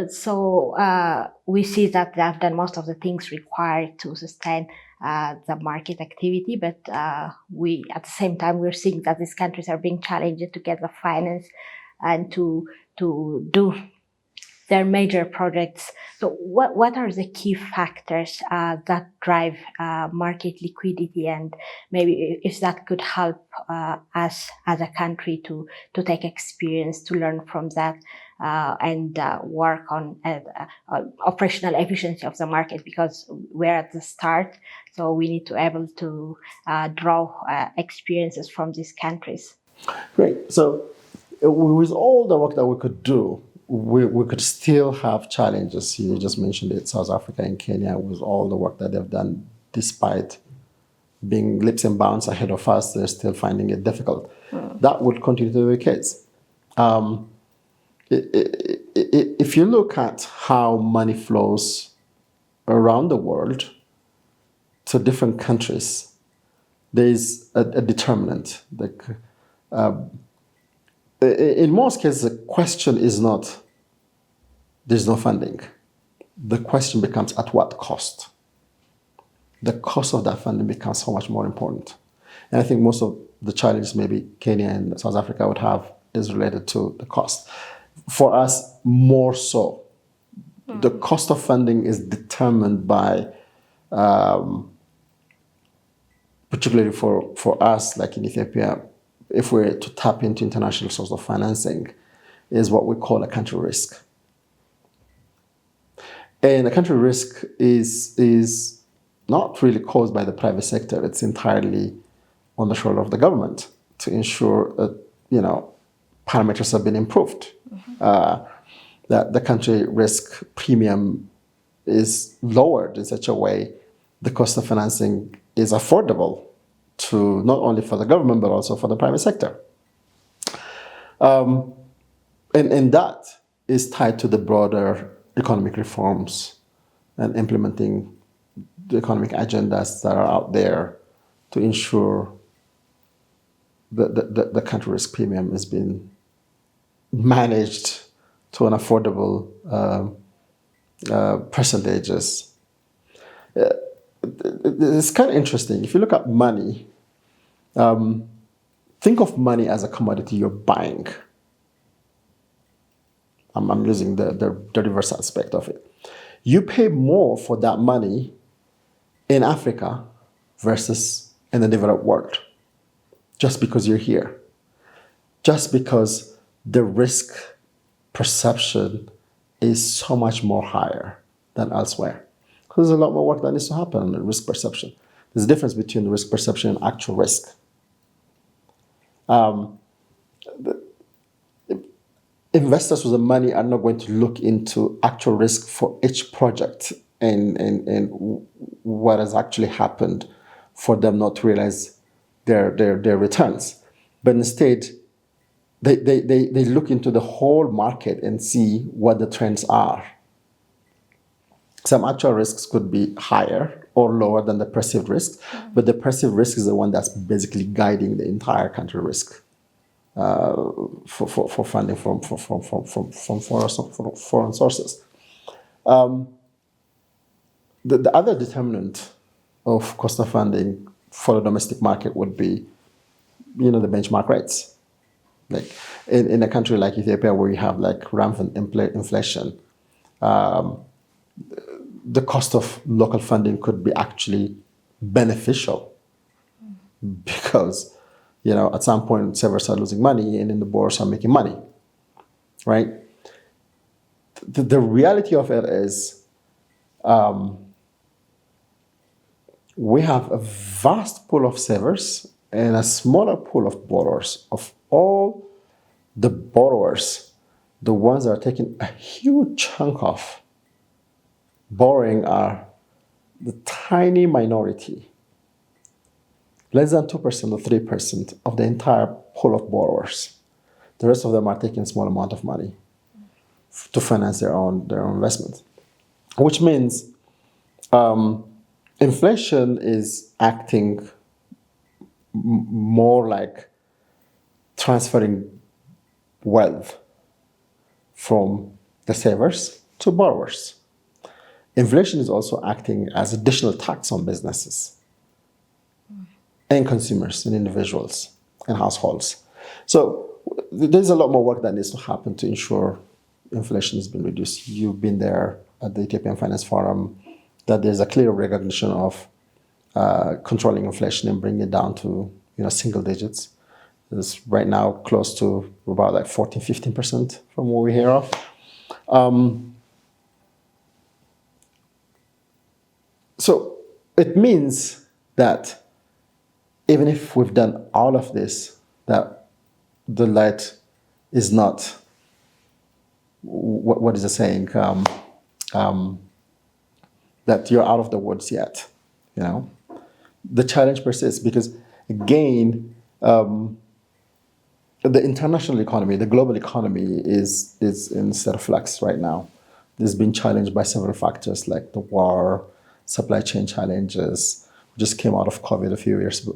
So we see that they have done most of the things required to sustain the market activity, but we at the same time we're seeing that these countries are being challenged to get the finance and to do their major projects. So what are the key factors that drive market liquidity, and maybe if that could help us as a country to take experience, to learn from that, and work on operational efficiency of the market, because we're at the start, so we need to be able to draw experiences from these countries. Great. So with all the work that we could do, we could still have challenges. You just mentioned it, South Africa and Kenya, with all the work that they've done, despite being leaps and bounds ahead of us, they're still finding it difficult. That would continue to be the case. If you look at how money flows around the world to different countries, there is a determinant. In most cases, the question is not, there's no funding. The question becomes, at what cost? The cost of that funding becomes so much more important. And I think most of the challenges maybe Kenya and South Africa would have is related to the cost. For us, more so. The cost of funding is determined by, particularly for us, like in Ethiopia, if we're to tap into international source of financing, is what we call a country risk. And a country risk is not really caused by the private sector. It's entirely on the shoulder of the government to ensure that, parameters have been improved. That the country risk premium is lowered in such a way the cost of financing is affordable to not only for the government, but also for the private sector. And that is tied to the broader economic reforms and implementing the economic agendas that are out there to ensure that the country risk premium is being managed to an affordable percentages. It's kind of interesting. If you look at money, think of money as a commodity you're buying. I'm using the reverse aspect of it. You pay more for that money in Africa versus in the developed world, just because you're here. Just because the risk perception is so much more higher than elsewhere. Because there's a lot more work that needs to happen on the risk perception. There's a difference between risk perception and actual risk. Investors with the money are not going to look into actual risk for each project and what has actually happened for them not to realize their returns. But instead, they look into the whole market and see what the trends are. Some actual risks could be higher or lower than the perceived risk, but the perceived risk is the one that's basically guiding the entire country risk for funding from foreign sources. The other determinant of cost of funding for the domestic market would be, the benchmark rates. Like in a country like Ethiopia, where you have like rampant inflation, the cost of local funding could be actually beneficial because, at some point, savers are losing money and then the borrowers are making money, right? The reality of it is we have a vast pool of savers and a smaller pool of borrowers. Of all the borrowers, the ones that are taking a huge chunk of borrowing are the tiny minority, less than 2% or 3% of the entire pool of borrowers. The rest of them are taking a small amount of money to finance their own investment, which means inflation is acting more like transferring wealth from the savers to borrowers. Inflation is also acting as additional tax on businesses and consumers and individuals and households. So there's a lot more work that needs to happen to ensure inflation has been reduced. You've been there at the Ethiopian Finance Forum, that there's a clear recognition of controlling inflation and bringing it down to single digits. It's right now close to about like 14, 15% from what we hear of. So it means that even if we've done all of this, that the light is not, what is the saying? That you're out of the woods yet. The challenge persists because, again, the international economy, the global economy is in state of flux right now. It's been challenged by several factors like the war, supply chain challenges. We just came out of COVID a few years,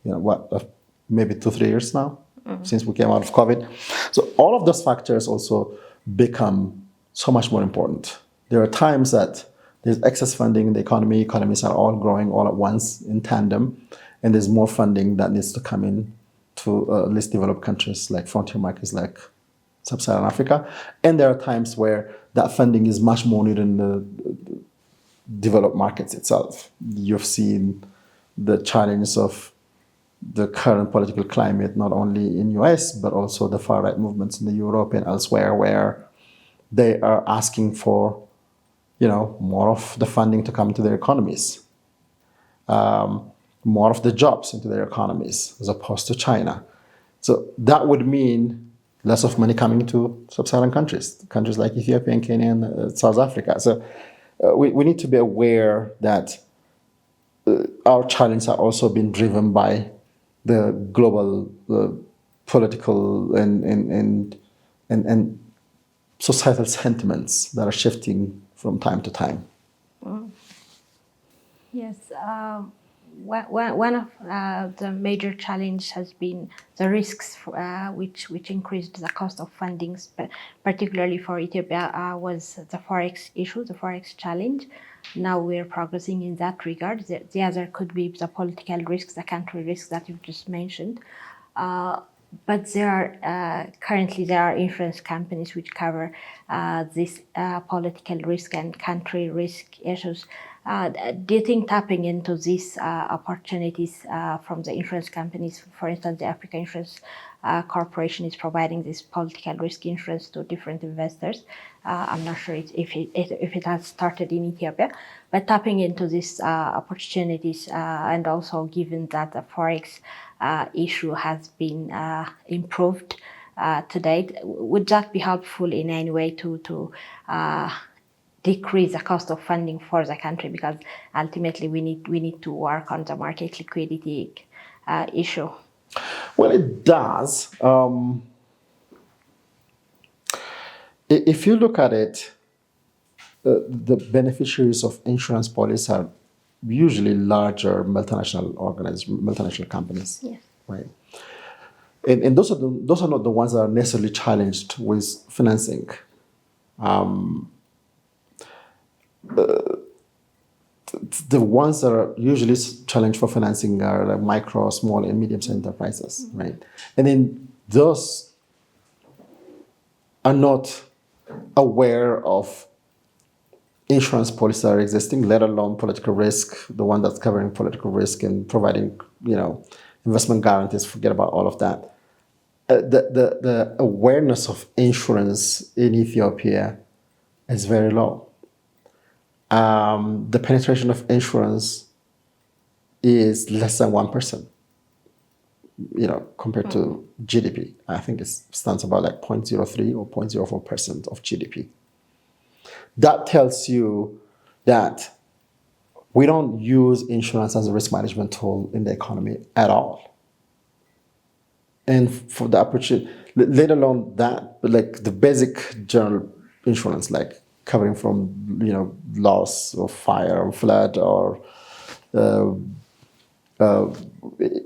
maybe 2-3 years now since we came out of COVID. So all of those factors also become so much more important. There are times that there's excess funding in the economy. Economies are all growing all at once in tandem, and there's more funding that needs to come in to least developed countries like frontier markets like Sub-Saharan Africa. And there are times where that funding is much more needed in the developed markets itself. You've seen the challenge of the current political climate, not only in US, but also the far-right movements in the Europe and elsewhere, where they are asking for more of the funding to come to their economies, more of the jobs into their economies, as opposed to China. So that would mean less of money coming to sub-Saharan countries like Ethiopia and Kenya and South Africa. So we need to be aware that our challenges are also being driven by the global political and societal sentiments that are shifting from time to time. Yes. One of the major challenges has been the risks which increased the cost of funding, particularly for Ethiopia, was the forex issue, the forex challenge. Now we're progressing in that regard. The other could be the political risks, the country risks that you've just mentioned. But currently there are insurance companies which cover this political risk and country risk issues. Do you think tapping into these opportunities from the insurance companies, for instance, the Africa Insurance Corporation is providing this political risk insurance to different investors? I'm not sure if it has started in Ethiopia, but tapping into these opportunities and also given that the forex issue has been improved to date, would that be helpful in any way to decrease the cost of funding for the country? Because ultimately we need to work on the market liquidity issue. Well, it does. If you look at it, the beneficiaries of insurance policies are usually larger multinational companies. Yes. Right? And those are not the ones that are necessarily challenged with financing. The ones that are usually challenged for financing are like micro, small, and medium-sized enterprises, right? And then those are not aware of insurance policies that are existing, let alone political risk, the one that's covering political risk and providing, investment guarantees. Forget about all of that. The awareness of insurance in Ethiopia is very low. the penetration of insurance is less than 1%, compared to GDP. I think it stands about like 0.03 or 0.04% of GDP. That tells you that we don't use insurance as a risk management tool in the economy at all. And for the opportunity, let alone that, but like the basic general insurance, like covering from, loss or fire or flood or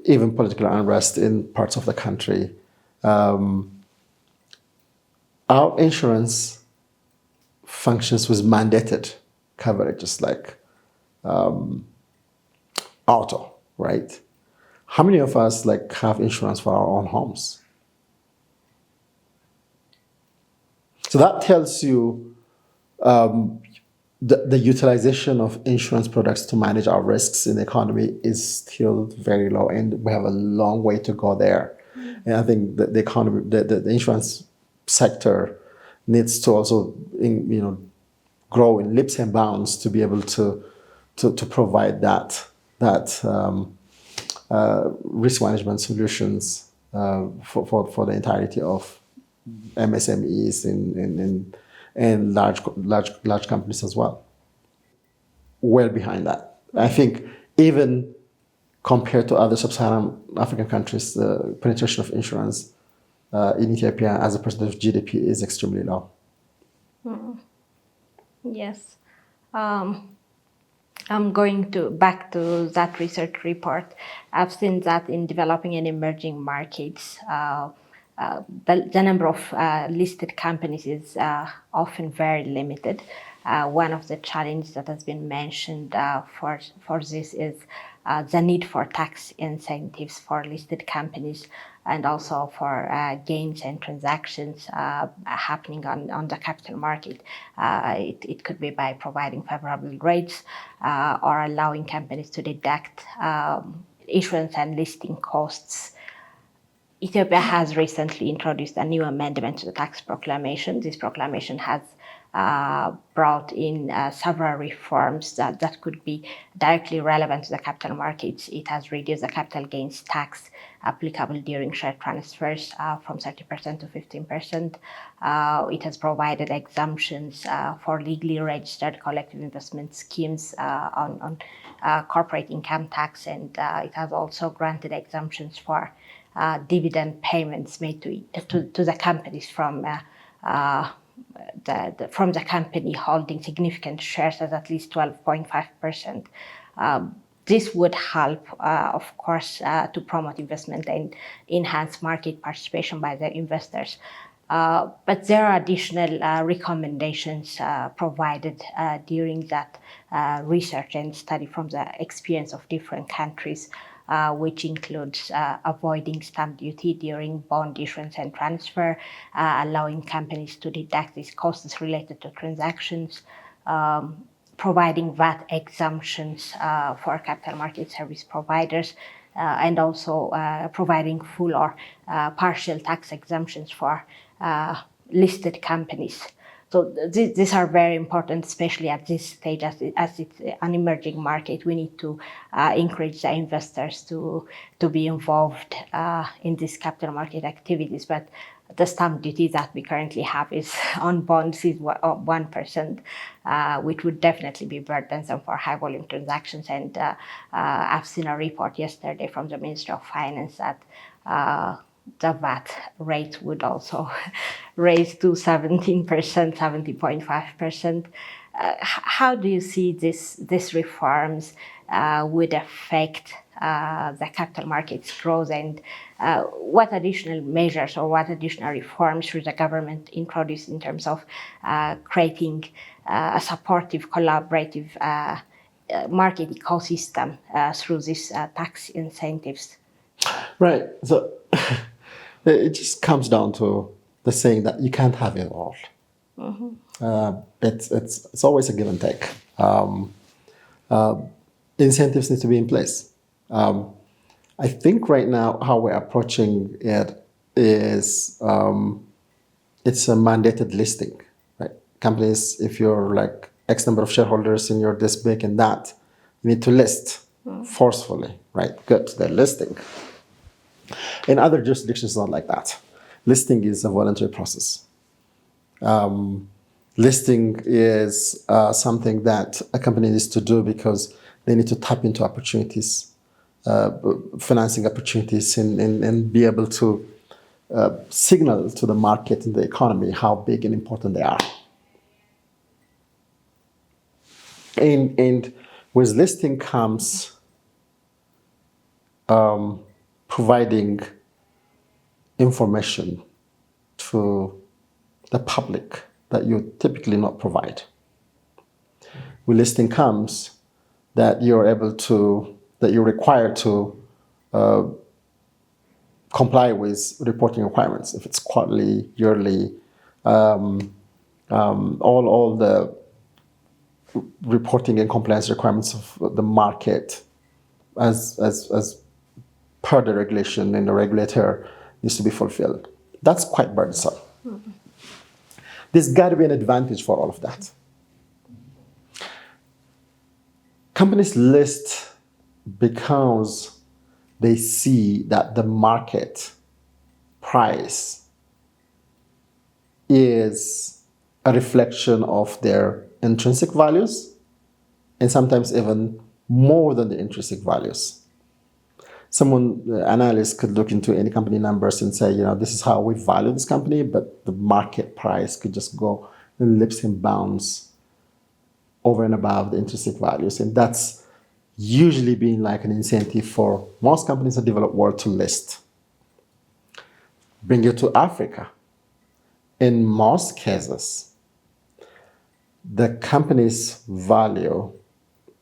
even political unrest in parts of the country. Our insurance functions with mandated coverages like auto, right? How many of us have insurance for our own homes? So that tells you the utilization of insurance products to manage our risks in the economy is still very low, and we have a long way to go there. And I think that the economy, the insurance sector needs to also, grow in leaps and bounds to be able to provide that risk management solutions for the entirety of MSMEs and large companies as well. Well behind that. I think even compared to other sub-Saharan African countries, the penetration of insurance in Ethiopia as a percentage of GDP is extremely low. Yes. I'm going back to that research report. I've seen that in developing and emerging markets, the number of listed companies is often very limited. One of the challenges that has been mentioned for this is the need for tax incentives for listed companies, and also for gains and transactions happening on the capital market. It could be by providing favorable rates or allowing companies to deduct issuance and listing costs. Ethiopia has recently introduced a new amendment to the tax proclamation. This proclamation has brought in several reforms that could be directly relevant to the capital markets. It has reduced the capital gains tax applicable during share transfers from 30% to 15%. It has provided exemptions for legally registered collective investment schemes on corporate income tax, and it has also granted exemptions for dividend payments made to the companies from the company holding significant shares at least 12.5%. This would help, of course, to promote investment and enhance market participation by the investors. But there are additional recommendations provided during that research and study from the experience of different countries, which includes avoiding stamp duty during bond issuance and transfer, allowing companies to deduct these costs related to transactions, providing VAT exemptions for capital market service providers, and also providing full or partial tax exemptions for listed companies. So these are very important, especially at this stage, as it's an emerging market. We need to encourage the investors to be involved in these capital market activities. But the stamp duty that we currently have is on bonds is 1%, which would definitely be burdensome for high volume transactions. And I've seen a report yesterday from the Ministry of Finance that the VAT rate would also raise to 17%, 70.5%. How do you see these reforms would affect the capital markets growth, and what additional measures or what additional reforms should the government introduce in terms of creating a supportive, collaborative market ecosystem through these tax incentives? Right. So it just comes down to the saying that you can't have it all. It's always a give and take. Incentives need to be in place. I think right now how we're approaching it is it's a mandated listing, right? Companies, if you're X number of shareholders and you're this big and that, you need to list forcefully, right? Good, they're listing. In other jurisdictions, it's not like that. Listing is a voluntary process. Listing is something that a company needs to do because they need to tap into opportunities, financing opportunities, and be able to signal to the market and the economy how big and important they are. And with listing comes providing information to the public that you typically not provide. With listing comes that you're required to comply with reporting requirements. If it's quarterly, yearly, all the reporting and compliance requirements of the market as per the regulation and the regulator needs to be fulfilled. That's quite burdensome. Mm-hmm. There's got to be an advantage for all of that. Companies list because they see that the market price is a reflection of their intrinsic values, and sometimes even more than the intrinsic values. Analysts could look into any company numbers and say, this is how we value this company, but the market price could just go in leaps and bounds over and above the intrinsic values. And that's usually been like an incentive for most companies in the developed world to list. Bring it to Africa. In most cases, the company's value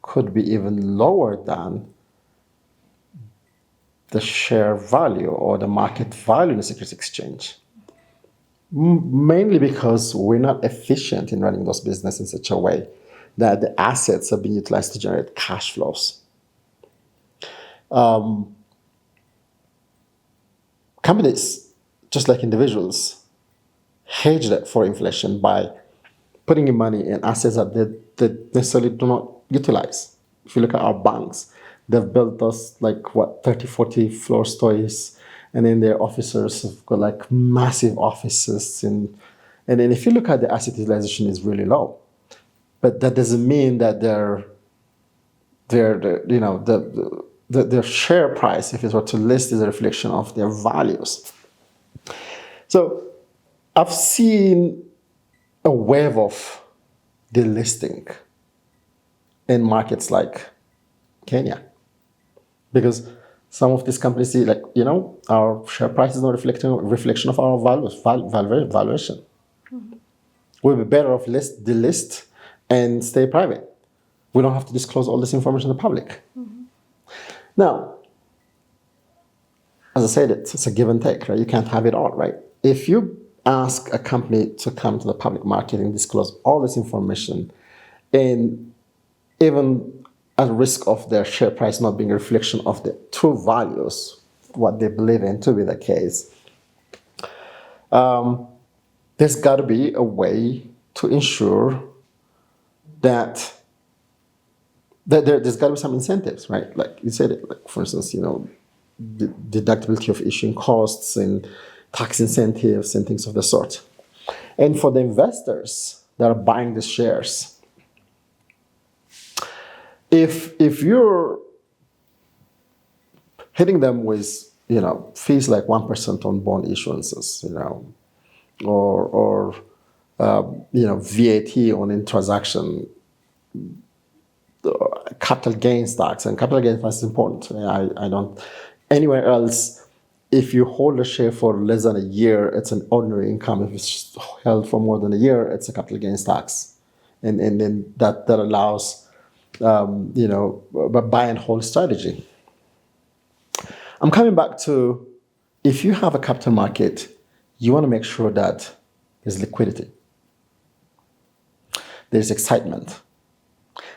could be even lower than the share value or the market value in the securities exchange. Mainly because we're not efficient in running those businesses in such a way that the assets are being utilized to generate cash flows. Companies, just like individuals, hedge that for inflation by putting in money in assets that they necessarily do not utilize. If you look at our banks, they've built those 30, 40 floor stories, and then their officers have got like massive offices. And then if you look at the asset utilization is really low. But that doesn't mean that their share price, if it were to list, is a reflection of their values. So I've seen a wave of delisting in markets like Kenya, because some of these companies see our share price is not reflection of our valuation. Mm-hmm. We'll be better off delist and stay private. We don't have to disclose all this information to the public. Mm-hmm. Now, as I said, it's a give and take, right? You can't have it all, right? If you ask a company to come to the public market and disclose all this information, and even at risk of their share price not being a reflection of the true values, what they believe in to be the case, there's got to be a way to ensure that there's got to be some incentives, right? Like you said, for instance, the deductibility of issuing costs and tax incentives and things of the sort. And for the investors that are buying the shares, if you're hitting them with fees like 1% on bond issuances, or VAT on in transaction, capital gains tax, and capital gains tax is important. I don't anywhere else. If you hold a share for less than a year, it's an ordinary income. If it's held for more than a year, it's a capital gains tax, and then that allows a buy and hold strategy. I'm coming back to, if you have a capital market, you want to make sure that there's liquidity, there's excitement,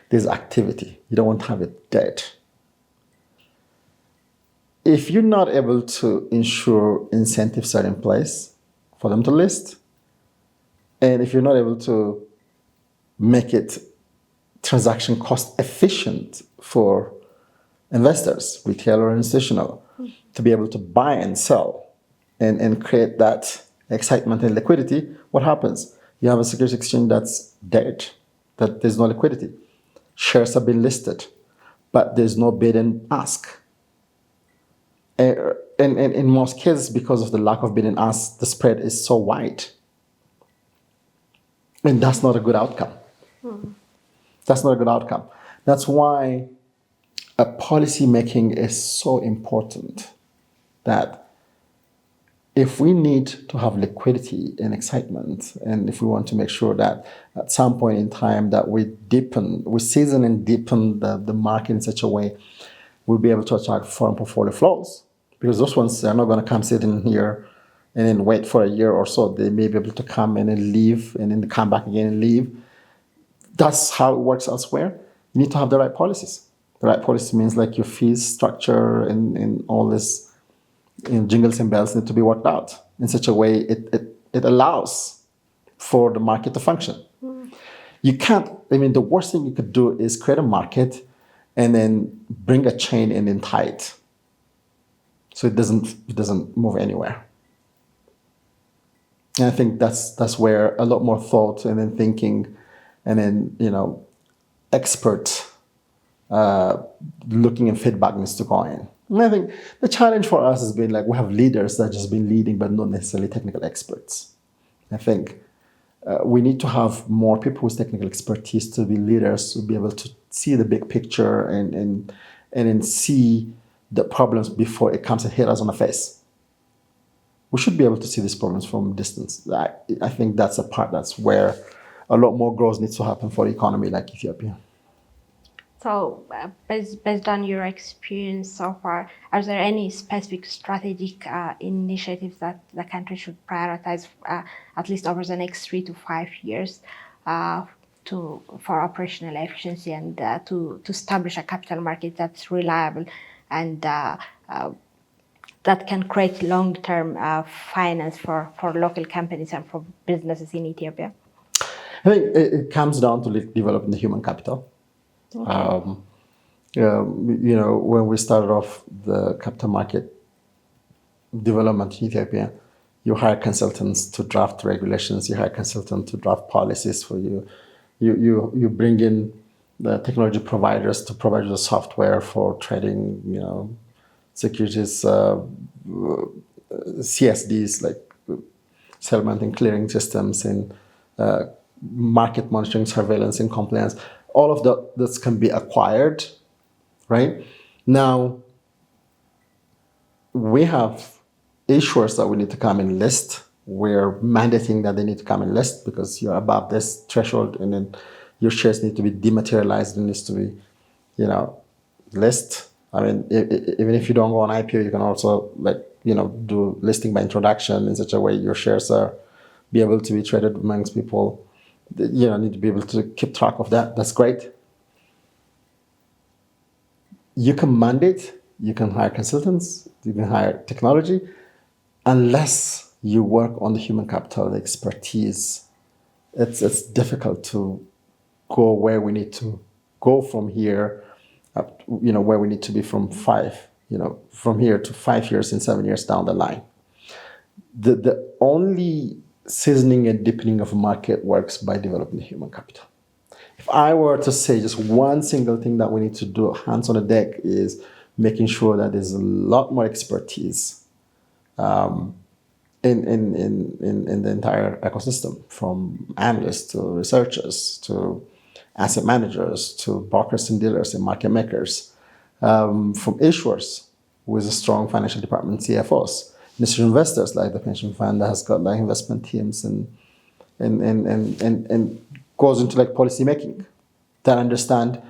there's activity. You don't want to have it dead. If you're not able to ensure incentives are in place for them to list, and if you're not able to make it transaction cost efficient for investors, retail or institutional, to be able to buy and sell and create that excitement and liquidity, what happens? You have a securities exchange that's dead, that there's no liquidity. Shares have been listed, but there's no bid and ask. And in most cases, because of the lack of bid and ask, the spread is so wide. And that's not a good outcome. That's not a good outcome. That's why policy making is so important, that if we need to have liquidity and excitement, and if we want to make sure that at some point in time that we season and deepen the market in such a way, we'll be able to attract foreign portfolio flows, because those ones are not going to come sit in here and then wait for a year or so. They may be able to come in and leave, and then come back again and leave. That's how it works elsewhere. You need to have the right policies. The right policy means like your fees structure and all this, jingles and bells need to be worked out in such a way it allows for the market to function. You can't, the worst thing you could do is create a market and then bring a chain and then tie it, so it doesn't move anywhere. And I think that's where a lot more thought and then thinking and then, expert looking and feedback needs to go in. And I think the challenge for us has been like, we have leaders that have just been leading, but not necessarily technical experts. I think we need to have more people with technical expertise to be leaders, to be able to see the big picture and then see the problems before it comes and hit us on the face. We should be able to see these problems from a distance. I think that's where a lot more growth needs to happen for an economy like Ethiopia. So, based on your experience so far, are there any specific strategic initiatives that the country should prioritize, at least over the next 3 to 5 years, for operational efficiency and to establish a capital market that's reliable and that can create long-term finance for local companies and for businesses in Ethiopia? I think it comes down to developing the human capital. Okay. When we started off the capital market development in Ethiopia, you hire consultants to draft regulations, you hire consultants to draft policies for you. You bring in the technology providers to provide you the software for trading, securities, CSDs, like settlement and clearing systems, and market monitoring, surveillance, and compliance. All of this can be acquired, right? Now, we have issuers that we need to come and list. We're mandating that they need to come and list because you're above this threshold, and then your shares need to be dematerialized and needs to be, list. Even if you don't go on IPO, you can also do listing by introduction in such a way your shares are be able to be traded amongst people. Need to be able to keep track of that. That's great. You can mandate, you can hire consultants, you can hire technology, unless you work on the human capital, the expertise. It's difficult to go where we need to go from here, where we need to be from here to 5 years and 7 years down the line. The only seasoning and deepening of a market works by developing the human capital. If I were to say just one single thing that we need to do, hands on the deck, is making sure that there's a lot more expertise in the entire ecosystem, from analysts to researchers to asset managers to brokers and dealers and market makers, from issuers with a strong financial department, CFOs, institutional investors like the pension fund that has got investment teams and goes into policy making that understand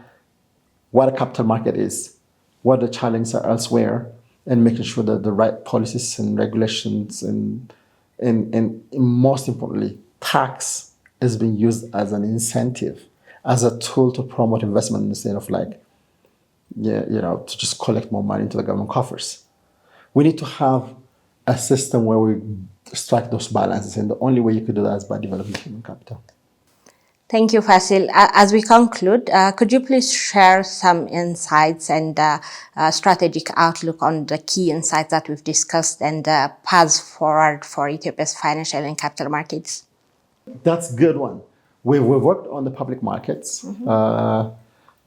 what a capital market is, what the challenges are elsewhere, and making sure that the right policies and regulations and most importantly, tax is being used as an incentive, as a tool to promote investment instead of to just collect more money into the government coffers. We need to have a system where we strike those balances, and the only way you could do that is by developing human capital. Thank you, Fassil. As we conclude, could you please share some insights and strategic outlook on the key insights that we've discussed and paths forward for Ethiopia's financial and capital markets? That's a good one. We've worked on the public markets.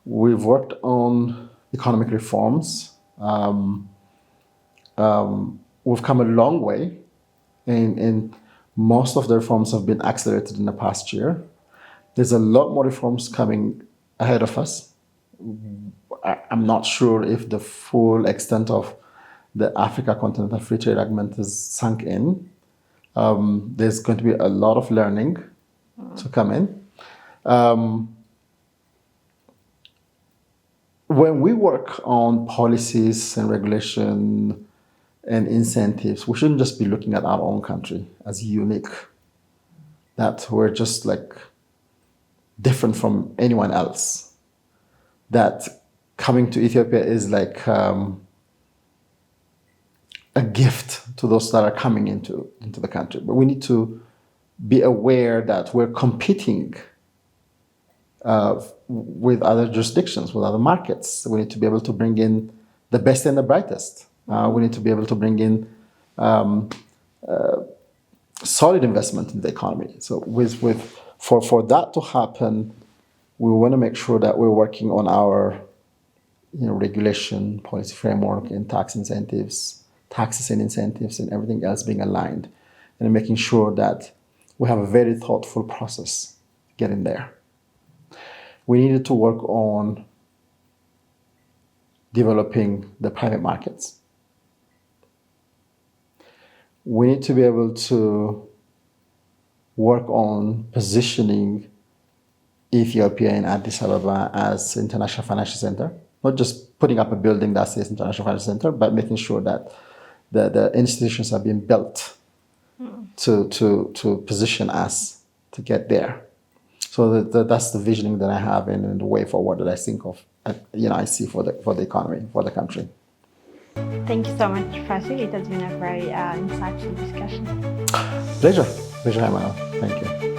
We've worked on economic reforms. We've come a long way, and most of the reforms have been accelerated in the past year. There's a lot more reforms coming ahead of us. I'm not sure if the full extent of the Africa Continental Free Trade Agreement is sunk in. There's going to be a lot of learning to come in. When we work on policies and regulation and incentives, we shouldn't just be looking at our own country as unique, that we're just like different from anyone else, that coming to Ethiopia is like a gift to those that are coming into the country. But we need to be aware that we're competing with other jurisdictions, with other markets. We need to be able to bring in the best and the brightest. We need to be able to bring in solid investment in the economy. So for that to happen, we want to make sure that we're working on our regulation, policy framework, and taxes and incentives, and everything else being aligned, and making sure that we have a very thoughtful process getting there. We needed to work on developing the private markets. We need to be able to work on positioning Ethiopia and Addis Ababa as international financial center, not just putting up a building that says international financial center, but making sure that the institutions are being built to position us to get there. So that's the visioning that I have and the way forward that I think of, I see for the economy, for the country. Thank you so much, Fassil. It has been a very insightful discussion. Pleasure, Emmanuel. Thank you.